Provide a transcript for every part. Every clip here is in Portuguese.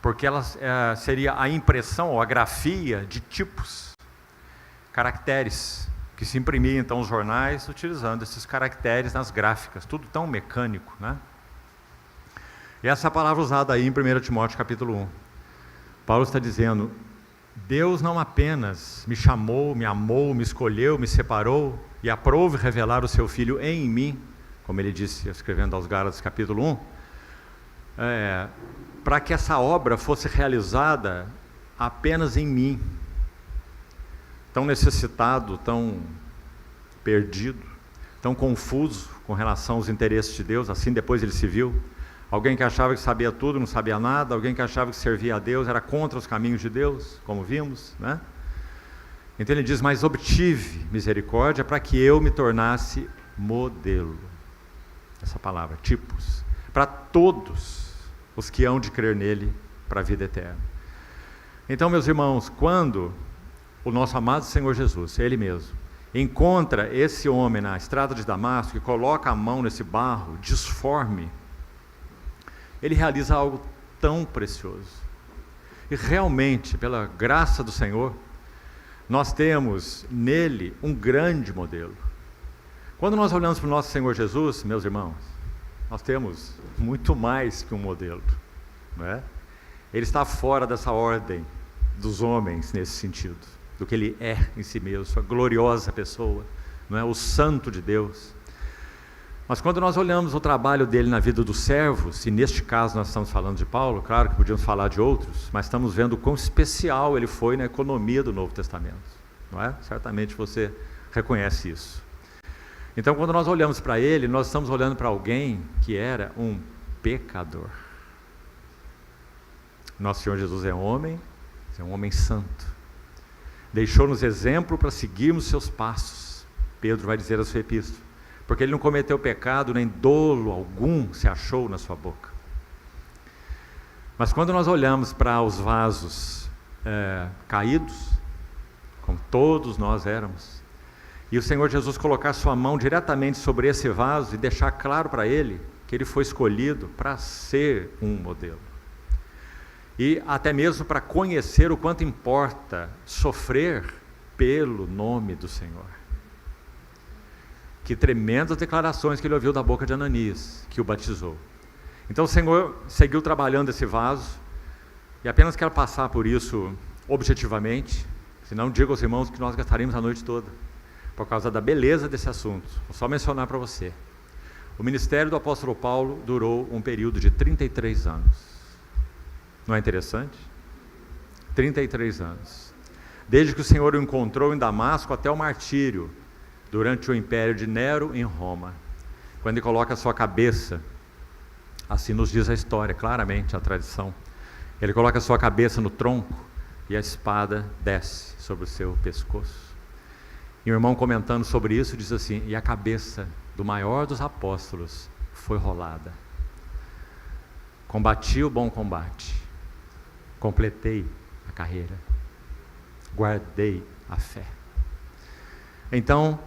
porque ela seria a impressão ou a grafia de tipos, caracteres, que se imprimiam então os jornais utilizando esses caracteres nas gráficas, tudo tão mecânico, né? E essa palavra usada aí em 1 Timóteo capítulo 1. Paulo está dizendo, Deus não apenas me chamou, me amou, me escolheu, me separou e aprove revelar o seu Filho em mim, como ele disse escrevendo aos Gálatas capítulo 1, para que essa obra fosse realizada apenas em mim, tão necessitado, tão perdido, tão confuso com relação aos interesses de Deus. Assim depois ele se viu, alguém que achava que sabia tudo, não sabia nada, alguém que achava que servia a Deus, era contra os caminhos de Deus, como vimos, né? Então ele diz, mas obtive misericórdia para que eu me tornasse modelo, essa palavra, tipos, para todos os que hão de crer nele para a vida eterna. Então, meus irmãos, quando o nosso amado Senhor Jesus, Ele mesmo, encontra esse homem na estrada de Damasco e coloca a mão nesse barro disforme, Ele realiza algo tão precioso. E realmente, pela graça do Senhor, nós temos nele um grande modelo. Quando nós olhamos para o nosso Senhor Jesus, meus irmãos, nós temos muito mais que um modelo, não é? Ele está fora dessa ordem dos homens nesse sentido, do que ele é em si mesmo, a gloriosa pessoa, não é? O santo de Deus. Mas quando nós olhamos o trabalho dele na vida dos servos, e neste caso nós estamos falando de Paulo, claro que podíamos falar de outros, mas estamos vendo o quão especial ele foi na economia do Novo Testamento, não é? Certamente você reconhece isso. Então, quando nós olhamos para ele, nós estamos olhando para alguém que era um pecador. Nosso Senhor Jesus é um homem santo. Deixou-nos exemplo para seguirmos seus passos. Pedro vai dizer a sua epístola. Porque ele não cometeu pecado, nem dolo algum se achou na sua boca. Mas quando nós olhamos para os vasos caídos, como todos nós éramos, e o Senhor Jesus colocar sua mão diretamente sobre esse vaso e deixar claro para ele que ele foi escolhido para ser um modelo. E até mesmo para conhecer o quanto importa sofrer pelo nome do Senhor. Que tremendas declarações que ele ouviu da boca de Ananias, que o batizou. Então o Senhor seguiu trabalhando esse vaso, e apenas quero passar por isso objetivamente, senão digo aos irmãos que nós gastaríamos a noite toda, por causa da beleza desse assunto. Vou só mencionar para você. O ministério do apóstolo Paulo durou um período de 33 anos. Não é interessante? 33 anos. Desde que o Senhor o encontrou em Damasco até o martírio, durante o império de Nero em Roma. Quando ele coloca a sua cabeça, assim nos diz a história, claramente a tradição, ele coloca a sua cabeça no tronco e a espada desce sobre o seu pescoço. E o irmão comentando sobre isso diz assim, e a cabeça do maior dos apóstolos foi rolada. Combati o bom combate, completei a carreira, guardei a fé. Então,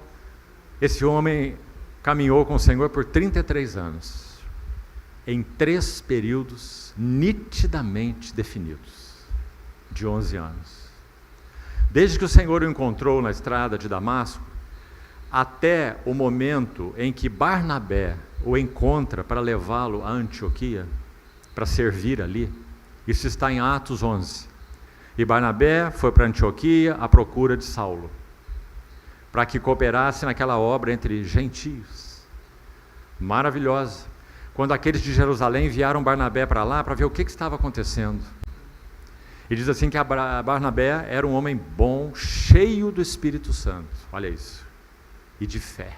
esse homem caminhou com o Senhor por 33 anos, em 3 períodos nitidamente definidos, de 11 anos. Desde que o Senhor o encontrou na estrada de Damasco, até o momento em que Barnabé o encontra para levá-lo a Antioquia, para servir ali. Isso está em Atos 11. E Barnabé foi para Antioquia à procura de Saulo, para que cooperasse naquela obra entre gentios. Maravilhosa. Quando aqueles de Jerusalém enviaram Barnabé para lá, para ver o que estava acontecendo. E diz assim que Barnabé era um homem bom, cheio do Espírito Santo, olha isso, e de fé.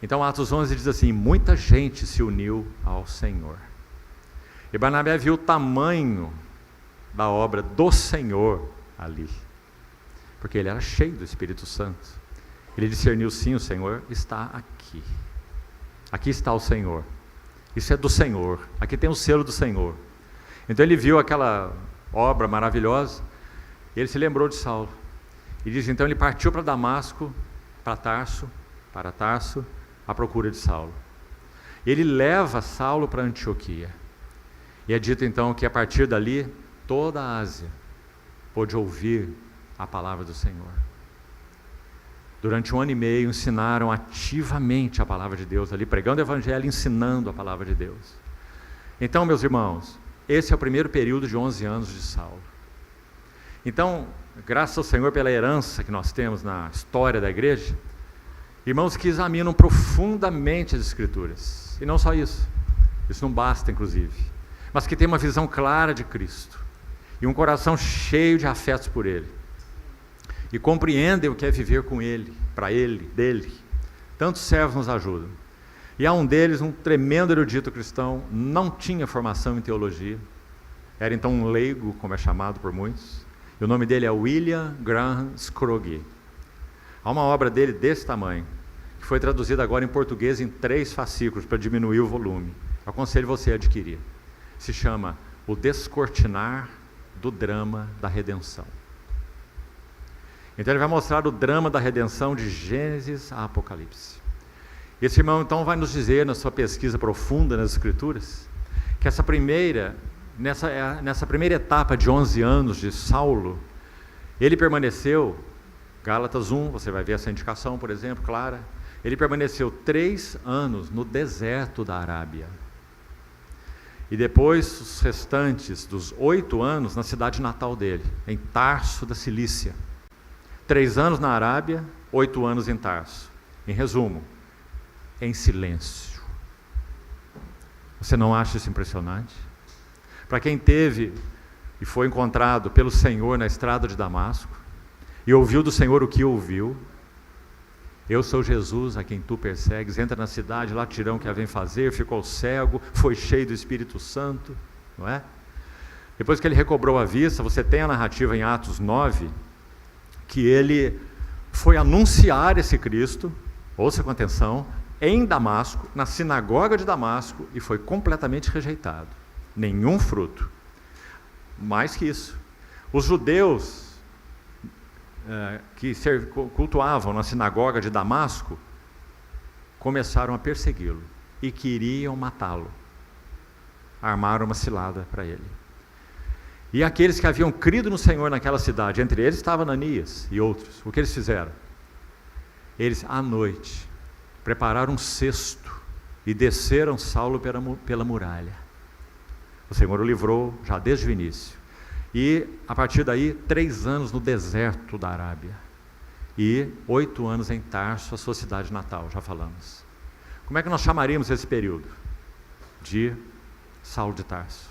Então Atos 11 diz assim, muita gente se uniu ao Senhor. E Barnabé viu o tamanho da obra do Senhor ali, porque ele era cheio do Espírito Santo. Ele discerniu, sim, o Senhor está aqui. Aqui está o Senhor. Isso é do Senhor. Aqui tem o selo do Senhor. Então ele viu aquela obra maravilhosa, e ele se lembrou de Saulo. E diz, então ele partiu para Damasco, para Tarso, à procura de Saulo. Ele leva Saulo para Antioquia. E é dito então que a partir dali, toda a Ásia pôde ouvir a palavra do Senhor. Durante 1 ano e meio ensinaram ativamente a palavra de Deus ali, pregando o evangelho, ensinando a palavra de Deus. Então, meus irmãos, esse é o primeiro período de 11 anos de Saulo. Então, graças ao Senhor pela herança que nós temos na história da igreja, irmãos que examinam profundamente as Escrituras. E não só isso, isso não basta inclusive, mas que tem uma visão clara de Cristo e um coração cheio de afetos por Ele. E compreendem o que é viver com Ele, para Ele, dele. Tantos servos nos ajudam. E há um deles, um tremendo erudito cristão, não tinha formação em teologia, era então um leigo, como é chamado por muitos, e o nome dele é William Graham Scroggie. Há uma obra dele desse tamanho, que foi traduzida agora em português em 3 fascículos, para diminuir o volume. Aconselho você a adquirir. Se chama O Descortinar do Drama da Redenção. Então ele vai mostrar o drama da redenção de Gênesis a Apocalipse. Esse irmão então vai nos dizer, na sua pesquisa profunda nas Escrituras, que nessa primeira etapa de 11 anos de Saulo, ele permaneceu, Gálatas 1, você vai ver essa indicação, por exemplo, clara, ele permaneceu 3 anos no deserto da Arábia. E depois os restantes dos 8 anos na cidade natal dele, em Tarso da Cilícia. 3 anos na Arábia, 8 anos em Tarso. Em resumo, em silêncio. Você não acha isso impressionante? Para quem teve e foi encontrado pelo Senhor na estrada de Damasco, e ouviu do Senhor o que ouviu, eu sou Jesus a quem tu persegues, entra na cidade, lá tirão que a vem fazer, ficou cego, foi cheio do Espírito Santo, não é? Depois que ele recobrou a vista, você tem a narrativa em Atos 9, que ele foi anunciar esse Cristo, ouça com atenção, em Damasco, na sinagoga de Damasco, e foi completamente rejeitado. Nenhum fruto. Mais que isso, os judeus que cultuavam na sinagoga de Damasco começaram a persegui-lo e queriam matá-lo. Armaram uma cilada para ele. E aqueles que haviam crido no Senhor naquela cidade, entre eles estava Ananias e outros, o que eles fizeram? Eles, à noite, prepararam um cesto e desceram Saulo pela muralha. O Senhor o livrou já desde o início. E, a partir daí, 3 anos no deserto da Arábia. E 8 anos em Tarso, a sua cidade natal, já falamos. Como é que nós chamaríamos esse período? De Saulo de Tarso.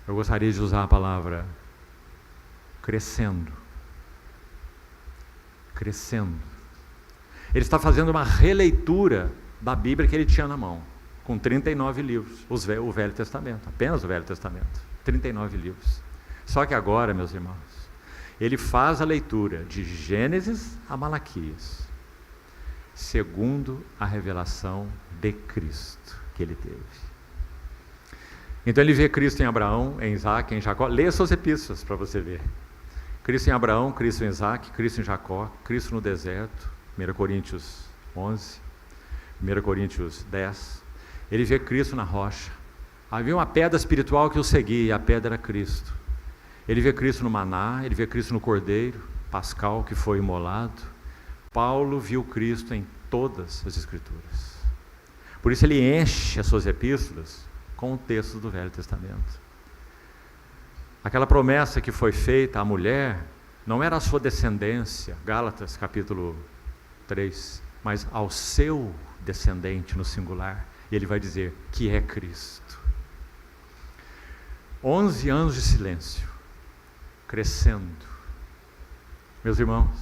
Eu gostaria de usar a palavra crescendo. Crescendo. Ele está fazendo uma releitura da Bíblia que ele tinha na mão, com 39 livros, o Velho Testamento, apenas o Velho Testamento, 39 livros. Só que agora, meus irmãos, ele faz a leitura de Gênesis a Malaquias, segundo a revelação de Cristo que ele teve. Então ele vê Cristo em Abraão, em Isaac, em Jacó. Leia suas epístolas para você ver. Cristo em Abraão, Cristo em Isaac, Cristo em Jacó, Cristo no deserto, 1 Coríntios 11, 1 Coríntios 10. Ele vê Cristo na rocha. Havia uma pedra espiritual que o seguia, e a pedra era Cristo. Ele vê Cristo no maná, ele vê Cristo no cordeiro pascal que foi imolado. Paulo viu Cristo em todas as Escrituras. Por isso ele enche as suas epístolas com o texto do Velho Testamento. Aquela promessa que foi feita à mulher não era a sua descendência, Gálatas capítulo 3, mas ao seu descendente no singular. E ele vai dizer que é Cristo. 11 anos de silêncio, crescendo. Meus irmãos,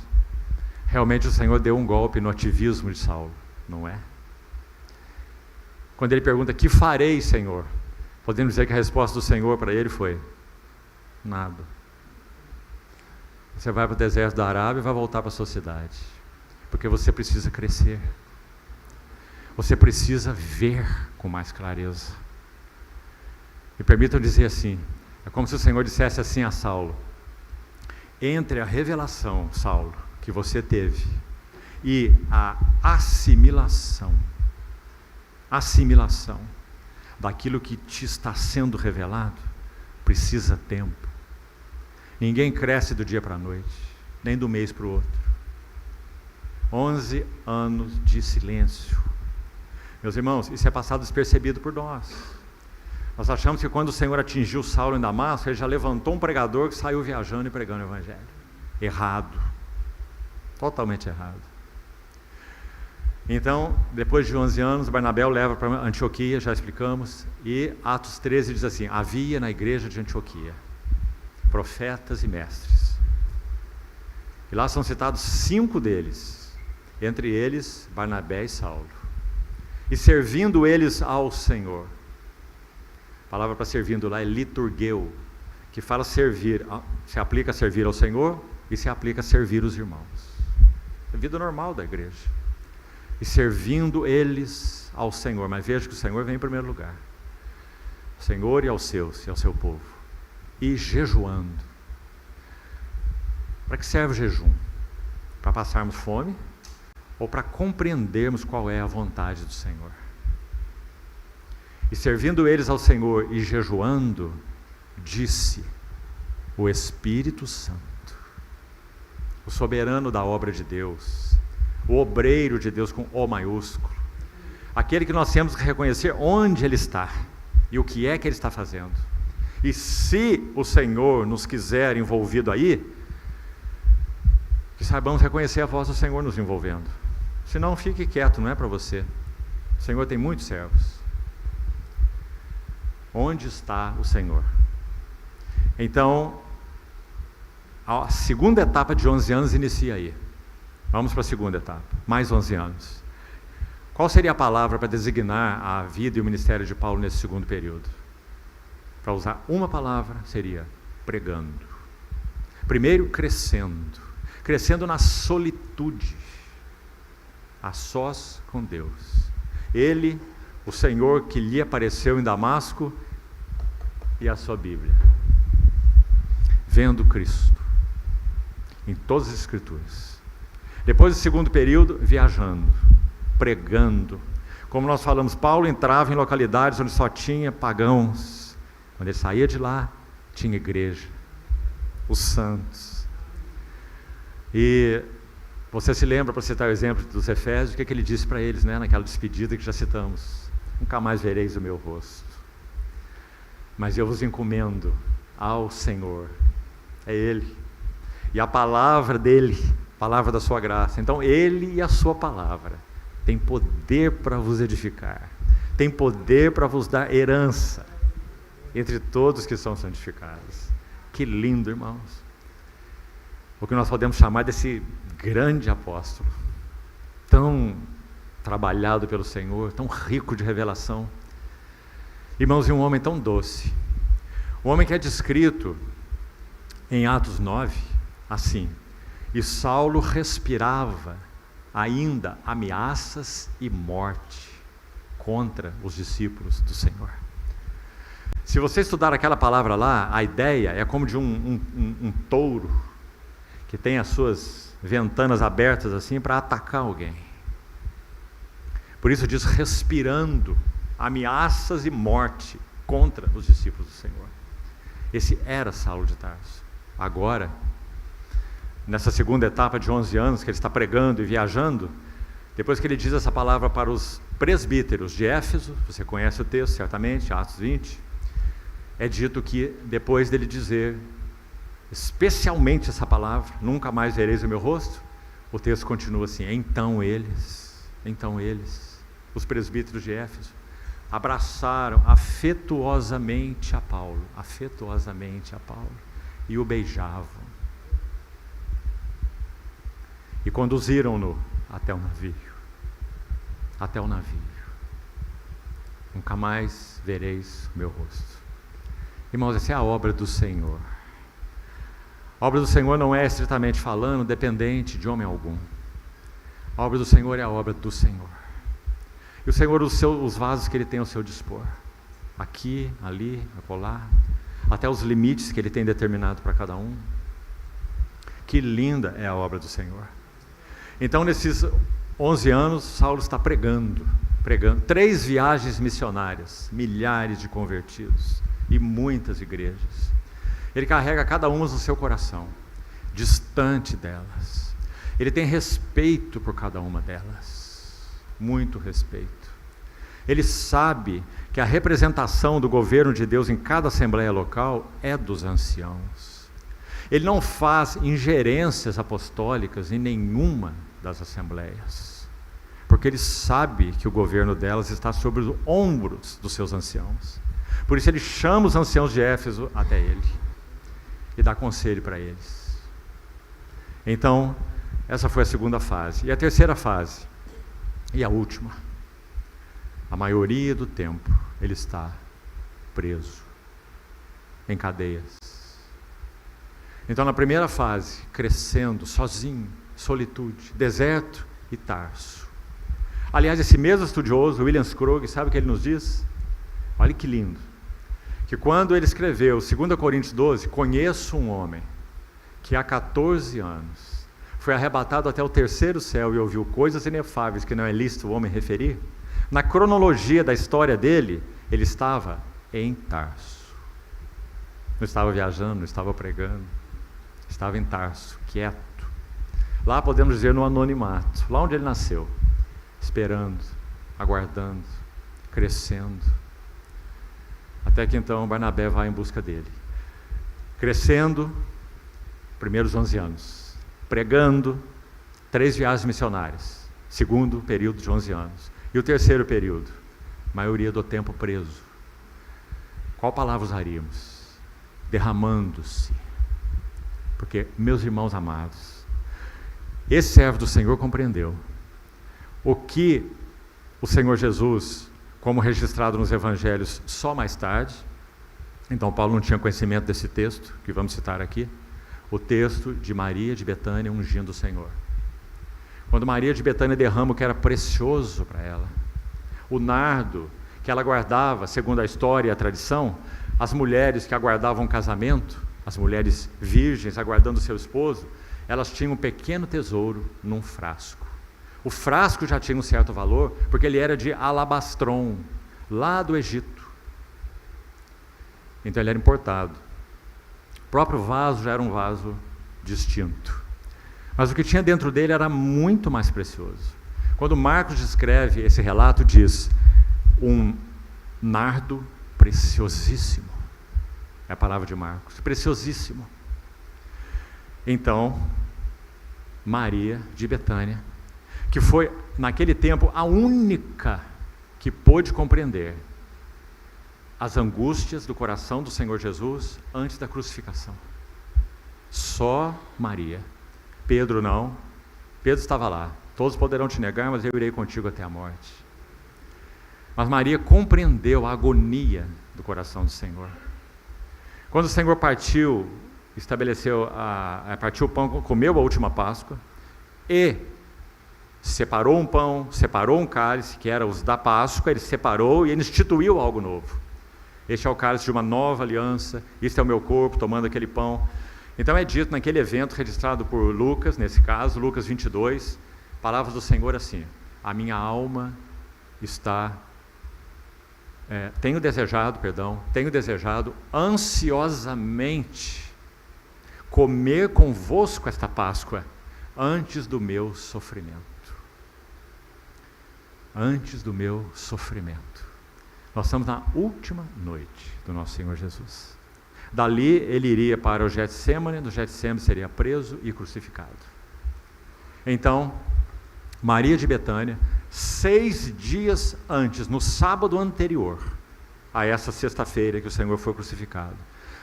realmente o Senhor deu um golpe no ativismo de Saulo, não é? Quando ele pergunta, que farei, Senhor? Podemos dizer que a resposta do Senhor para ele foi, nada. Você vai para o deserto da Arábia e vai voltar para a sua cidade, porque você precisa crescer. Você precisa ver com mais clareza. Me permitam dizer assim, é como se o Senhor dissesse assim a Saulo, entre a revelação, Saulo, que você teve, e a assimilação, daquilo que te está sendo revelado, precisa tempo. Ninguém cresce do dia para a noite, nem do mês para o outro. 11 anos de silêncio. Meus irmãos, isso é passado despercebido por nós. Nós achamos que quando o Senhor atingiu Saulo em Damasco, ele já levantou um pregador que saiu viajando e pregando o Evangelho. Errado. Totalmente errado. Então, depois de 11 anos, Barnabé o leva para Antioquia, já explicamos, e Atos 13 diz assim: havia na igreja de Antioquia profetas e mestres. E lá são citados 5 deles, entre eles Barnabé e Saulo. E servindo eles ao Senhor. A palavra para servindo lá é liturgeu, que fala servir, se aplica a servir ao Senhor e se aplica a servir os irmãos. É a vida normal da igreja. E servindo eles ao Senhor, mas veja que o Senhor vem em primeiro lugar. O Senhor e aos seus, e ao seu povo. E jejuando. Para que serve o jejum? Para passarmos fome ou para compreendermos qual é a vontade do Senhor? E servindo eles ao Senhor e jejuando, disse o Espírito Santo, o soberano da obra de Deus, o obreiro de Deus com O maiúsculo, aquele que nós temos que reconhecer onde Ele está e o que é que Ele está fazendo. E se o Senhor nos quiser envolvido aí, que saibamos reconhecer a voz do Senhor nos envolvendo. Senão fique quieto, não é para você. O Senhor tem muitos servos. Onde está o Senhor? Então, a segunda etapa de 11 anos inicia aí. Vamos para a segunda etapa, mais 11 anos. Qual seria a palavra para designar a vida e o ministério de Paulo nesse segundo período? Para usar uma palavra, seria pregando. Primeiro, crescendo. Crescendo na solitude, a sós com Deus. Ele, o Senhor que lhe apareceu em Damasco, e a sua Bíblia. Vendo Cristo em todas as Escrituras. Depois do segundo período, viajando, pregando. Como nós falamos, Paulo entrava em localidades onde só tinha pagãos. Quando ele saía de lá, tinha igreja, os santos. E você se lembra, para citar o exemplo dos Efésios, o que ele disse para eles, né, naquela despedida que já citamos: nunca mais vereis o meu rosto, mas eu vos encomendo ao Senhor. É Ele, e a palavra dEle, palavra da sua graça. Então Ele e a sua palavra tem poder para vos edificar, tem poder para vos dar herança entre todos que são santificados. Que lindo, irmãos, o que nós podemos chamar desse grande apóstolo, tão trabalhado pelo Senhor, tão rico de revelação. Irmãos, e um homem tão doce, um homem que é descrito em Atos 9, assim: e Saulo respirava ainda ameaças e morte contra os discípulos do Senhor. Se você estudar aquela palavra lá, a ideia é como de um touro que tem as suas ventanas abertas assim para atacar alguém. Por isso diz respirando ameaças e morte contra os discípulos do Senhor. Esse era Saulo de Tarso. Agora, nessa segunda etapa de 11 anos que ele está pregando e viajando, depois que ele diz essa palavra para os presbíteros de Éfeso, você conhece o texto certamente, Atos 20, é dito que depois dele dizer especialmente essa palavra, nunca mais vereis o meu rosto, o texto continua assim: então eles, os presbíteros de Éfeso, abraçaram afetuosamente a Paulo, e o beijavam, e conduziram-no até o navio. Nunca mais vereis o meu rosto. Irmãos, essa é a obra do Senhor. A obra do Senhor não é, estritamente falando, dependente de homem algum. A obra do Senhor é a obra do Senhor. E o Senhor, os vasos que Ele tem ao seu dispor, aqui, ali, acolá, até os limites que Ele tem determinado para cada um. Que linda é a obra do Senhor. Então, nesses 11 anos, Saulo está pregando, pregando. 3 viagens missionárias, milhares de convertidos e muitas igrejas. Ele carrega cada uma no seu coração, distante delas. Ele tem respeito por cada uma delas, muito respeito. Ele sabe que a representação do governo de Deus em cada assembleia local é dos anciãos. Ele não faz ingerências apostólicas em nenhuma das assembleias, porque ele sabe que o governo delas está sobre os ombros dos seus anciãos. Por isso ele chama os anciãos de Éfeso até ele e dá conselho para eles. Então, essa foi a segunda fase. E a terceira fase, e a última, a maioria do tempo ele está preso, em cadeias. Então, na primeira fase, crescendo, sozinho, solitude, deserto e Tarso. Aliás, esse mesmo estudioso, William Scroggie, sabe o que ele nos diz? Olha que lindo. Que quando ele escreveu 2 Coríntios 12, conheço um homem que há 14 anos foi arrebatado até o 3º céu e ouviu coisas inefáveis que não é lícito o homem referir, na cronologia da história dele, ele estava em Tarso. Não estava viajando, não estava pregando, estava em Tarso, quieto. Lá podemos dizer no anonimato, lá onde ele nasceu, esperando, aguardando, crescendo. Até que então Barnabé vai em busca dele. Crescendo, primeiros 11 anos. Pregando, 3 viagens missionárias. Segundo período de 11 anos. E o terceiro período, maioria do tempo preso. Qual palavra usaríamos? Derramando-se. Porque, meus irmãos amados, esse servo do Senhor compreendeu o que o Senhor Jesus, como registrado nos evangelhos só mais tarde, então Paulo não tinha conhecimento desse texto, que vamos citar aqui, o texto de Maria de Betânia ungindo o Senhor. Quando Maria de Betânia derrama o que era precioso para ela, o nardo que ela guardava, segundo a história e a tradição, as mulheres que aguardavam o casamento, as mulheres virgens aguardando seu esposo, elas tinham um pequeno tesouro num frasco. O frasco já tinha um certo valor, porque ele era de alabastron, lá do Egito. Então ele era importado. O próprio vaso já era um vaso distinto. Mas o que tinha dentro dele era muito mais precioso. Quando Marcos descreve esse relato, diz, um nardo preciosíssimo. É a palavra de Marcos, preciosíssimo. Então, Maria de Betânia, que foi, naquele tempo, a única que pôde compreender as angústias do coração do Senhor Jesus antes da crucificação. Só Maria. Pedro não. Pedro estava lá. Todos poderão te negar, mas eu irei contigo até a morte. Mas Maria compreendeu a agonia do coração do Senhor. Quando o Senhor partiu, partiu o pão, comeu a última Páscoa e separou um pão, separou um cálice, que era os da Páscoa, ele separou e ele instituiu algo novo. Este é o cálice de uma nova aliança, este é o meu corpo, tomando aquele pão. Então é dito naquele evento registrado por Lucas, nesse caso, Lucas 22, palavras do Senhor assim, a minha alma está, tenho desejado ansiosamente comer convosco esta Páscoa antes do meu sofrimento. Antes do meu sofrimento. Nós estamos na última noite do nosso Senhor Jesus. Dali ele iria para o Getsêmani, do Getsêmani seria preso e crucificado. Então, Maria de Betânia, 6 dias antes, no sábado anterior a essa sexta-feira que o Senhor foi crucificado,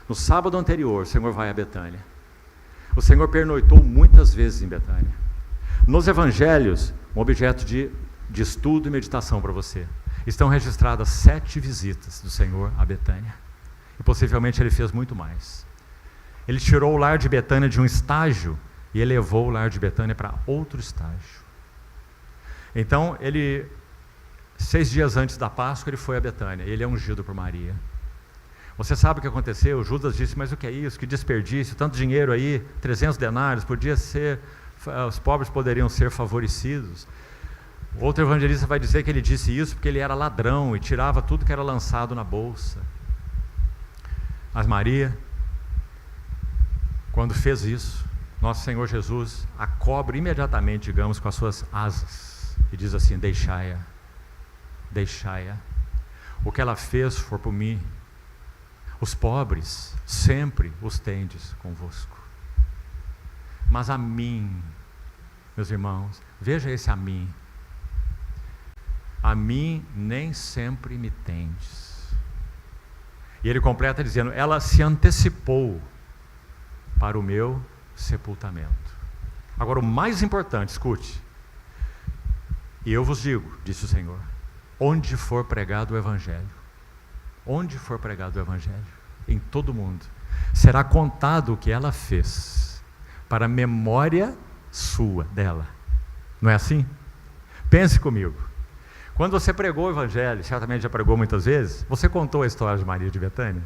no sábado anterior, o Senhor vai a Betânia. O Senhor pernoitou muitas vezes em Betânia. Nos evangelhos, um objeto de estudo e meditação para você, estão registradas 7 visitas do Senhor a Betânia. E possivelmente ele fez muito mais. Ele tirou o lar de Betânia de um estágio e elevou o lar de Betânia para outro estágio. Então, 6 dias antes da Páscoa, ele foi a Betânia. Ele é ungido por Maria. Você sabe o que aconteceu? Judas disse, mas o que é isso? Que desperdício, tanto dinheiro aí, 300 denários, podia ser, os pobres poderiam ser favorecidos. Outro evangelista vai dizer que ele disse isso porque ele era ladrão e tirava tudo que era lançado na bolsa. Mas Maria, quando fez isso, nosso Senhor Jesus a cobre imediatamente, digamos, com as suas asas e diz assim: deixai-a, deixai-a. O que ela fez foi por mim. Os pobres sempre os tendes convosco, mas a mim, meus irmãos, veja esse a mim nem sempre me tendes. E ele completa dizendo: ela se antecipou para o meu sepultamento. Agora, o mais importante, escute: e eu vos digo, disse o Senhor, onde for pregado o Evangelho, onde for pregado o Evangelho, em todo o mundo, será contado o que ela fez, para a memória sua, dela. Não é assim? Pense comigo. Quando você pregou o Evangelho, certamente já pregou muitas vezes, você contou a história de Maria de Betânia?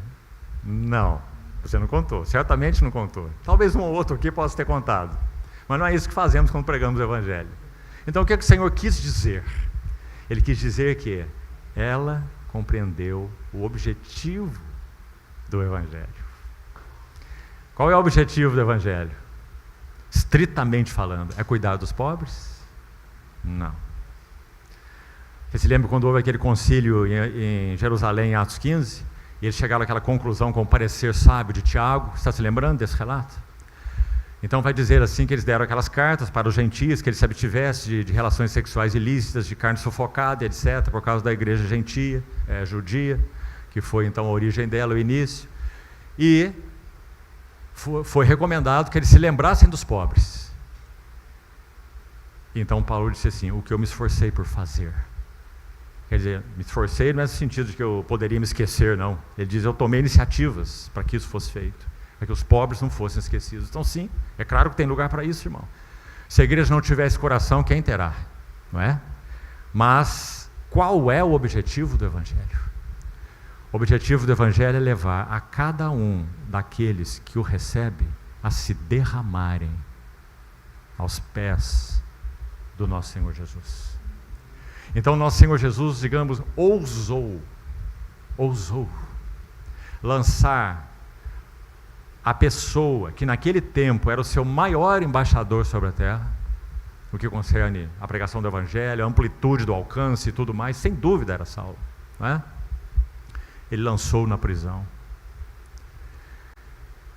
Não, você não contou, certamente não contou. Talvez um ou outro aqui possa ter contado, mas não é isso que fazemos quando pregamos o Evangelho. Então o que o Senhor quis dizer? Ele quis dizer que ela compreendeu o objetivo do Evangelho. Qual é o objetivo do Evangelho? Estritamente falando, é cuidar dos pobres? Não. Você se lembra quando houve aquele concílio em Jerusalém, em Atos 15? E eles chegaram àquela conclusão com o parecer sábio de Tiago. Está se lembrando desse relato? Então vai dizer assim que eles deram aquelas cartas para os gentios, que eles se abstivessem de relações sexuais ilícitas, de carne sufocada, etc., por causa da igreja judia, que foi então a origem dela, o início. E foi recomendado que eles se lembrassem dos pobres. Então Paulo disse assim: o que eu me esforcei por fazer. Quer dizer, me esforcei não é no sentido de que eu poderia me esquecer, não. Ele diz: eu tomei iniciativas para que isso fosse feito, para que os pobres não fossem esquecidos. Então sim, é claro que tem lugar para isso, irmão. Se a igreja não tiver esse coração, quem terá? Não é? Mas qual é o objetivo do Evangelho? O objetivo do Evangelho é levar a cada um daqueles que o recebe a se derramarem aos pés do nosso Senhor Jesus. Então nosso Senhor Jesus, digamos, ousou lançar a pessoa que naquele tempo era o seu maior embaixador sobre a terra, no que concerne a pregação do Evangelho, a amplitude do alcance e tudo mais, sem dúvida era Saulo, não é? Ele lançou na prisão.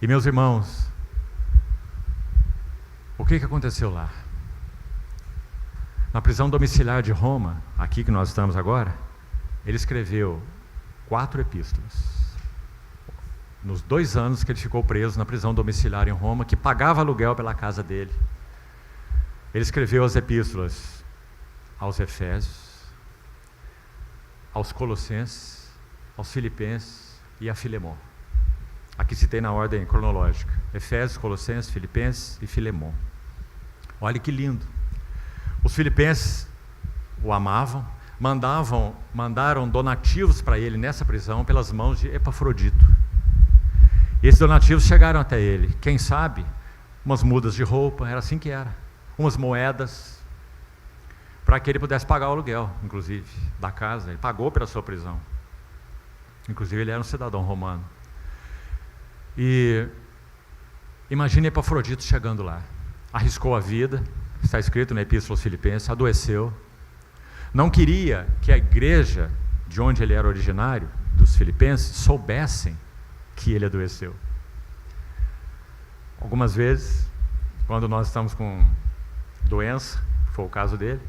E meus irmãos, o que aconteceu lá? Na prisão domiciliar de Roma, aqui que nós estamos agora, ele escreveu 4 epístolas. Nos 2 anos que ele ficou preso na prisão domiciliar em Roma, que pagava aluguel pela casa dele, ele escreveu as epístolas aos Efésios, aos Colossenses, aos Filipenses e a Filemon. Aqui citei na ordem cronológica: Efésios, Colossenses, Filipenses e Filemon. Olha que lindo. Os filipenses o amavam, mandaram donativos para ele nessa prisão pelas mãos de Epafrodito. E esses donativos chegaram até ele. Quem sabe, umas mudas de roupa, era assim que era. Umas moedas, para que ele pudesse pagar o aluguel, inclusive, da casa. Ele pagou pela sua prisão. Inclusive, ele era um cidadão romano. E imagine Epafrodito chegando lá. Arriscou a vida, está escrito na Epístola aos Filipenses, adoeceu. Não queria que a igreja de onde ele era originário, dos filipenses, soubessem que ele adoeceu. Algumas vezes, quando nós estamos com doença, foi o caso dele,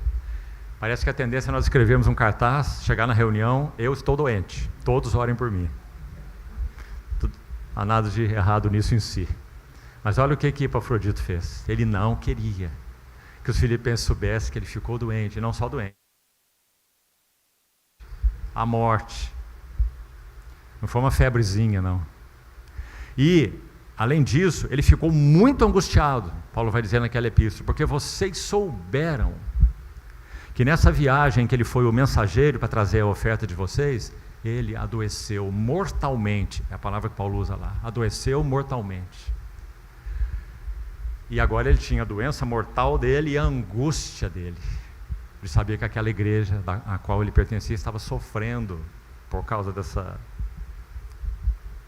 parece que a tendência é nós escrevermos um cartaz, chegar na reunião: eu estou doente, todos orem por mim. Não há nada de errado nisso em si. Mas olha o que Epafrodito fez. Ele não queria que os filipenses soubessem que ele ficou doente, e não só doente, a morte. Não foi uma febrezinha, não. E, além disso, ele ficou muito angustiado, Paulo vai dizer naquela epístola, porque vocês souberam que nessa viagem que ele foi o mensageiro para trazer a oferta de vocês, ele adoeceu mortalmente. É a palavra que Paulo usa lá. Adoeceu mortalmente. E agora ele tinha a doença mortal dele e a angústia dele. Ele sabia que aquela igreja a qual ele pertencia estava sofrendo por causa dessa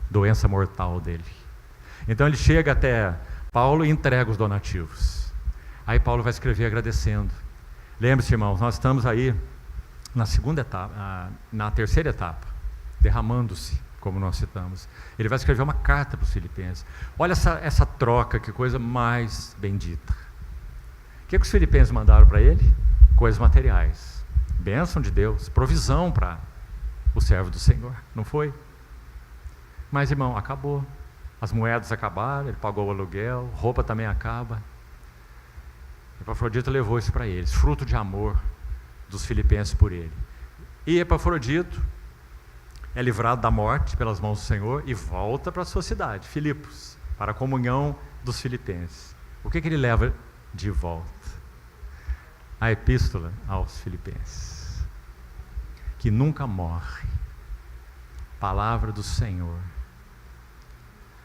doença mortal dele. Então ele chega até Paulo e entrega os donativos. Aí Paulo vai escrever agradecendo. Lembre-se, irmãos, nós estamos aí na segunda etapa, na terceira etapa, derramando-se, como nós citamos. Ele vai escrever uma carta para os filipenses. Olha essa troca, que coisa mais bendita. O que os filipenses mandaram para ele? Coisas materiais, bênção de Deus, provisão para o servo do Senhor, não foi? Mas, irmão, acabou. As moedas acabaram, ele pagou o aluguel, roupa também acaba. Epafrodito levou isso para eles, fruto de amor dos filipenses por ele. E Epafrodito é livrado da morte pelas mãos do Senhor e volta para a sua cidade, Filipos, para a comunhão dos filipenses. O que ele leva de volta? A epístola aos filipenses, que nunca morre. Palavra do Senhor.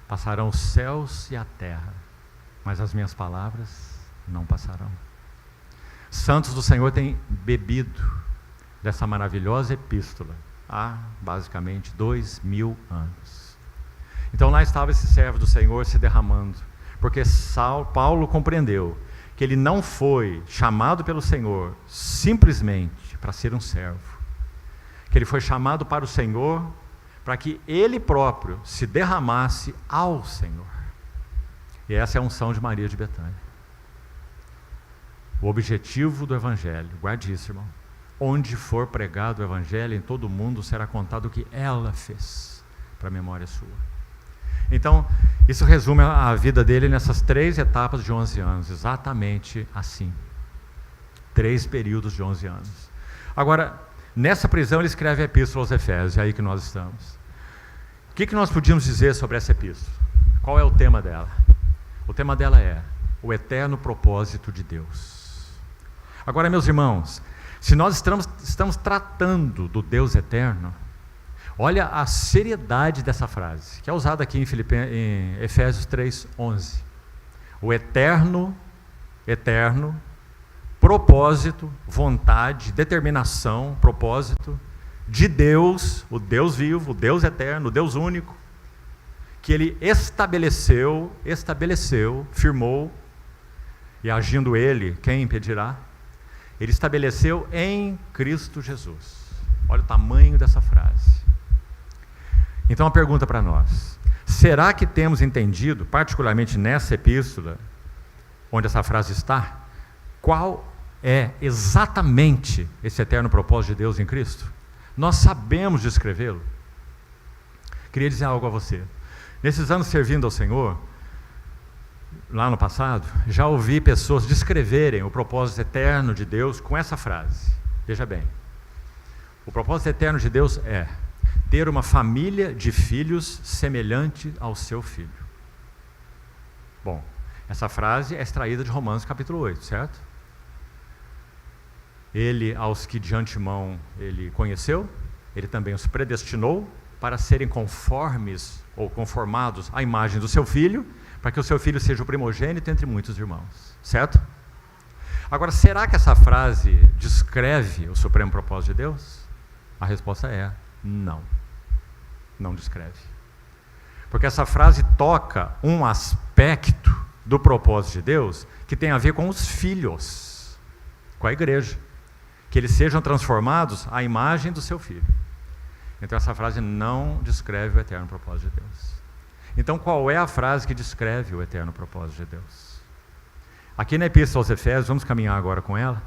Passarão os céus e a terra, mas as minhas palavras não passarão. Santos do Senhor têm bebido dessa maravilhosa epístola há basicamente 2000 anos. Então lá estava esse servo do Senhor se derramando, porque Paulo compreendeu que ele não foi chamado pelo Senhor simplesmente para ser um servo, que ele foi chamado para o Senhor para que ele próprio se derramasse ao Senhor. E essa é a unção de Maria de Betânia. O objetivo do Evangelho, guarde isso, irmão. Onde for pregado o Evangelho, em todo o mundo será contado o que ela fez, para a memória sua. Então, isso resume a vida dele nessas 3 etapas de 11 anos, exatamente assim. 3 períodos de 11 anos. Agora, nessa prisão ele escreve a epístola aos Efésios, é aí que nós estamos. O que nós podíamos dizer sobre essa epístola? Qual é o tema dela? O tema dela é o eterno propósito de Deus. Agora, meus irmãos, se nós estamos tratando do Deus eterno, olha a seriedade dessa frase, que é usada aqui em Efésios 3:11. O eterno propósito, vontade, determinação, propósito de Deus, o Deus vivo, o Deus eterno, o Deus único, que Ele estabeleceu, firmou, e agindo Ele, quem impedirá? Ele estabeleceu em Cristo Jesus. Olha o tamanho dessa frase. Então a pergunta para nós: será que temos entendido, particularmente nessa epístola, onde essa frase está, qual é exatamente esse eterno propósito de Deus em Cristo? Nós sabemos descrevê-lo? Queria dizer algo a você. Nesses anos servindo ao Senhor, lá no passado, já ouvi pessoas descreverem o propósito eterno de Deus com essa frase. Veja bem, o propósito eterno de Deus é ter uma família de filhos semelhante ao seu filho. Bom, essa frase é extraída de Romanos capítulo 8, certo? Ele, aos que de antemão ele conheceu, ele também os predestinou para serem conformes ou conformados à imagem do seu filho, para que o seu filho seja o primogênito entre muitos irmãos, certo? Agora, será que essa frase descreve o supremo propósito de Deus? A resposta é não. Não descreve. Porque essa frase toca um aspecto do propósito de Deus que tem a ver com os filhos, com a igreja, que eles sejam transformados à imagem do seu filho. Então essa frase não descreve o eterno propósito de Deus. Então qual é a frase que descreve o eterno propósito de Deus? Aqui na Epístola aos Efésios, vamos caminhar agora com ela.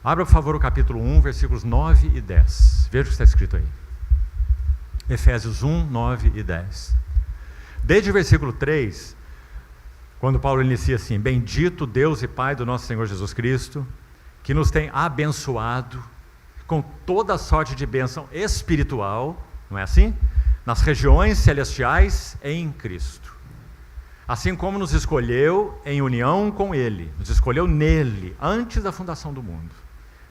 Abra, por favor, o capítulo 1, versículos 9 e 10. Veja o que está escrito aí. Efésios 1, 9 e 10. Desde o versículo 3, quando Paulo inicia assim: bendito Deus e Pai do nosso Senhor Jesus Cristo, que nos tem abençoado com toda sorte de bênção espiritual, não é assim? Nas regiões celestiais em Cristo. Assim como nos escolheu em união com Ele, nos escolheu nele, antes da fundação do mundo,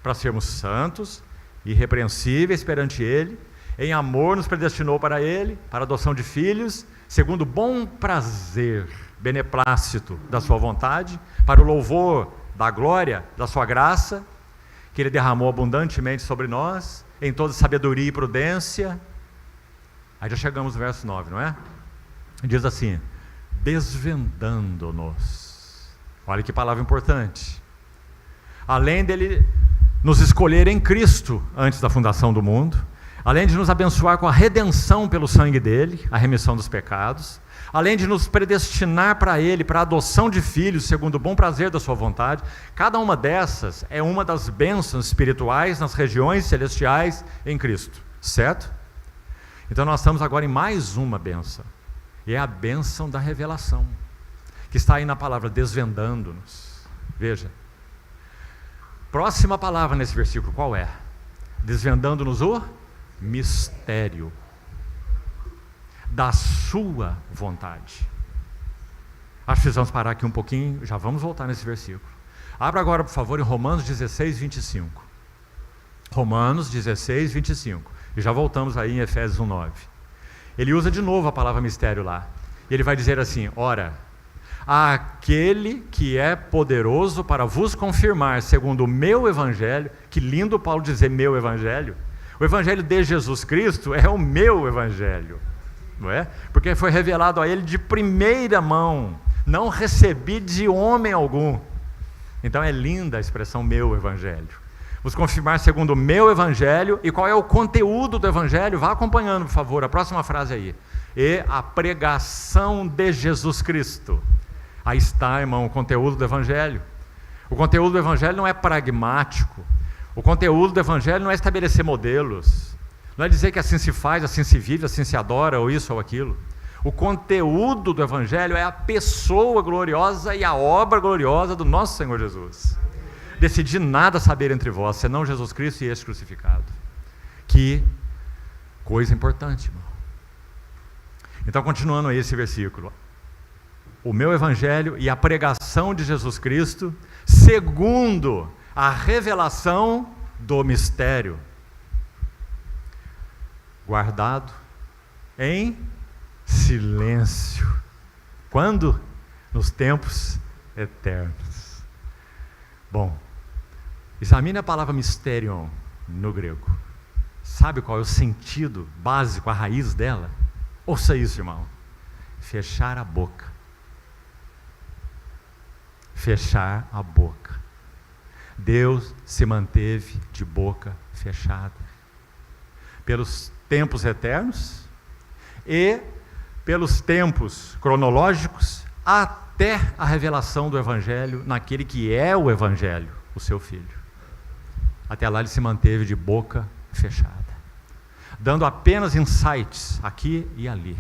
para sermos santos, irrepreensíveis perante Ele, em amor nos predestinou para Ele, para a adoção de filhos, segundo o bom prazer, beneplácito da sua vontade, para o louvor da glória da sua graça, que Ele derramou abundantemente sobre nós, em toda sabedoria e prudência. Aí já chegamos no verso 9, não é? Diz assim: desvendando-nos. Olha que palavra importante. Além dele nos escolher em Cristo antes da fundação do mundo, além de nos abençoar com a redenção pelo sangue dele, a remissão dos pecados, além de nos predestinar para ele, para a adoção de filhos, segundo o bom prazer da sua vontade, cada uma dessas é uma das bênçãos espirituais nas regiões celestiais em Cristo, certo? Então nós estamos agora em mais uma bênção, e é a bênção da revelação, que está aí na palavra desvendando-nos. Veja, próxima palavra nesse versículo, qual é? Desvendando-nos o mistério da sua vontade. Acho que precisamos parar aqui um pouquinho, já vamos voltar nesse versículo. Abra agora, por favor, em Romanos 16, 25. Romanos 16, 25. E já voltamos aí em Efésios 1, 9. Ele usa de novo a palavra mistério lá. E ele vai dizer assim: ora, aquele que é poderoso para vos confirmar, segundo o meu evangelho. Que lindo Paulo dizer meu evangelho. O evangelho de Jesus Cristo é o meu evangelho, não é? Porque foi revelado a ele de primeira mão, não recebi de homem algum. Então é linda a expressão meu evangelho. Vos confirmar segundo o meu evangelho. E qual é o conteúdo do evangelho? Vá acompanhando, por favor, a próxima frase aí. E a pregação de Jesus Cristo. Aí está, irmão, o conteúdo do evangelho. O conteúdo do evangelho não é pragmático. O conteúdo do evangelho não é estabelecer modelos, não é dizer que assim se faz, assim se vive, assim se adora, ou isso ou aquilo. O conteúdo do evangelho é a pessoa gloriosa e a obra gloriosa do nosso Senhor Jesus. Decidi nada saber entre vós, senão Jesus Cristo e este crucificado. Que coisa importante, irmão. Então, continuando aí esse versículo. O meu evangelho e a pregação de Jesus Cristo, segundo a revelação do mistério, guardado em silêncio. Quando? Nos tempos eternos. Bom, examine a palavra mysterion no grego. Sabe qual é o sentido básico, a raiz dela? Ouça isso, irmão. Fechar a boca. Fechar a boca. Deus se manteve de boca fechada pelos tempos eternos e pelos tempos cronológicos até a revelação do Evangelho naquele que é o Evangelho, o seu Filho. Até lá ele se manteve de boca fechada, dando apenas insights aqui e ali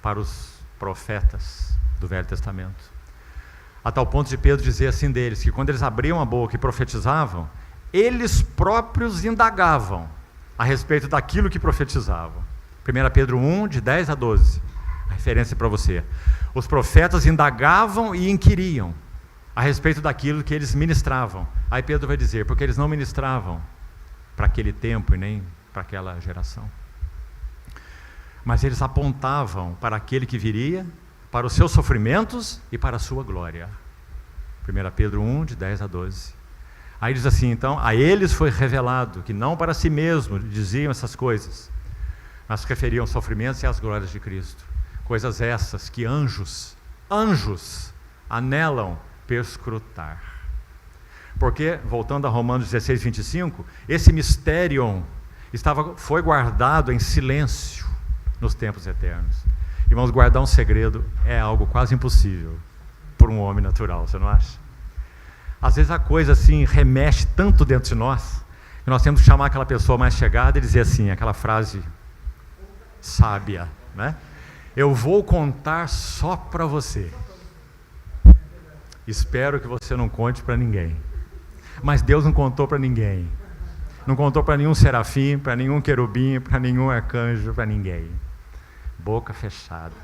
para os profetas do Velho Testamento. A tal ponto de Pedro dizer assim deles, que quando eles abriam a boca e profetizavam, eles próprios indagavam a respeito daquilo que profetizavam. 1 Pedro 1, de 10 a 12, a referência para você. Os profetas indagavam e inquiriam a respeito daquilo que eles ministravam. Aí Pedro vai dizer, porque eles não ministravam para aquele tempo e nem para aquela geração. Mas eles apontavam para aquele que viria, para os seus sofrimentos e para a sua glória. 1 Pedro 1, de 10 a 12. Aí diz assim, então, a eles foi revelado que não para si mesmo diziam essas coisas, mas referiam aos sofrimentos e às glórias de Cristo. Coisas essas que anjos anelam perscrutar. Porque, voltando a Romanos 16, 25, esse mysterion foi guardado em silêncio nos tempos eternos. Irmãos, guardar um segredo é algo quase impossível por um homem natural, você não acha? Às vezes a coisa assim remexe tanto dentro de nós, que nós temos que chamar aquela pessoa mais chegada e dizer assim, aquela frase sábia, né? Eu vou contar só para você. Espero que você não conte para ninguém. Mas Deus não contou para ninguém. Não contou para nenhum serafim, para nenhum querubim, para nenhum arcanjo, para ninguém. Boca fechada,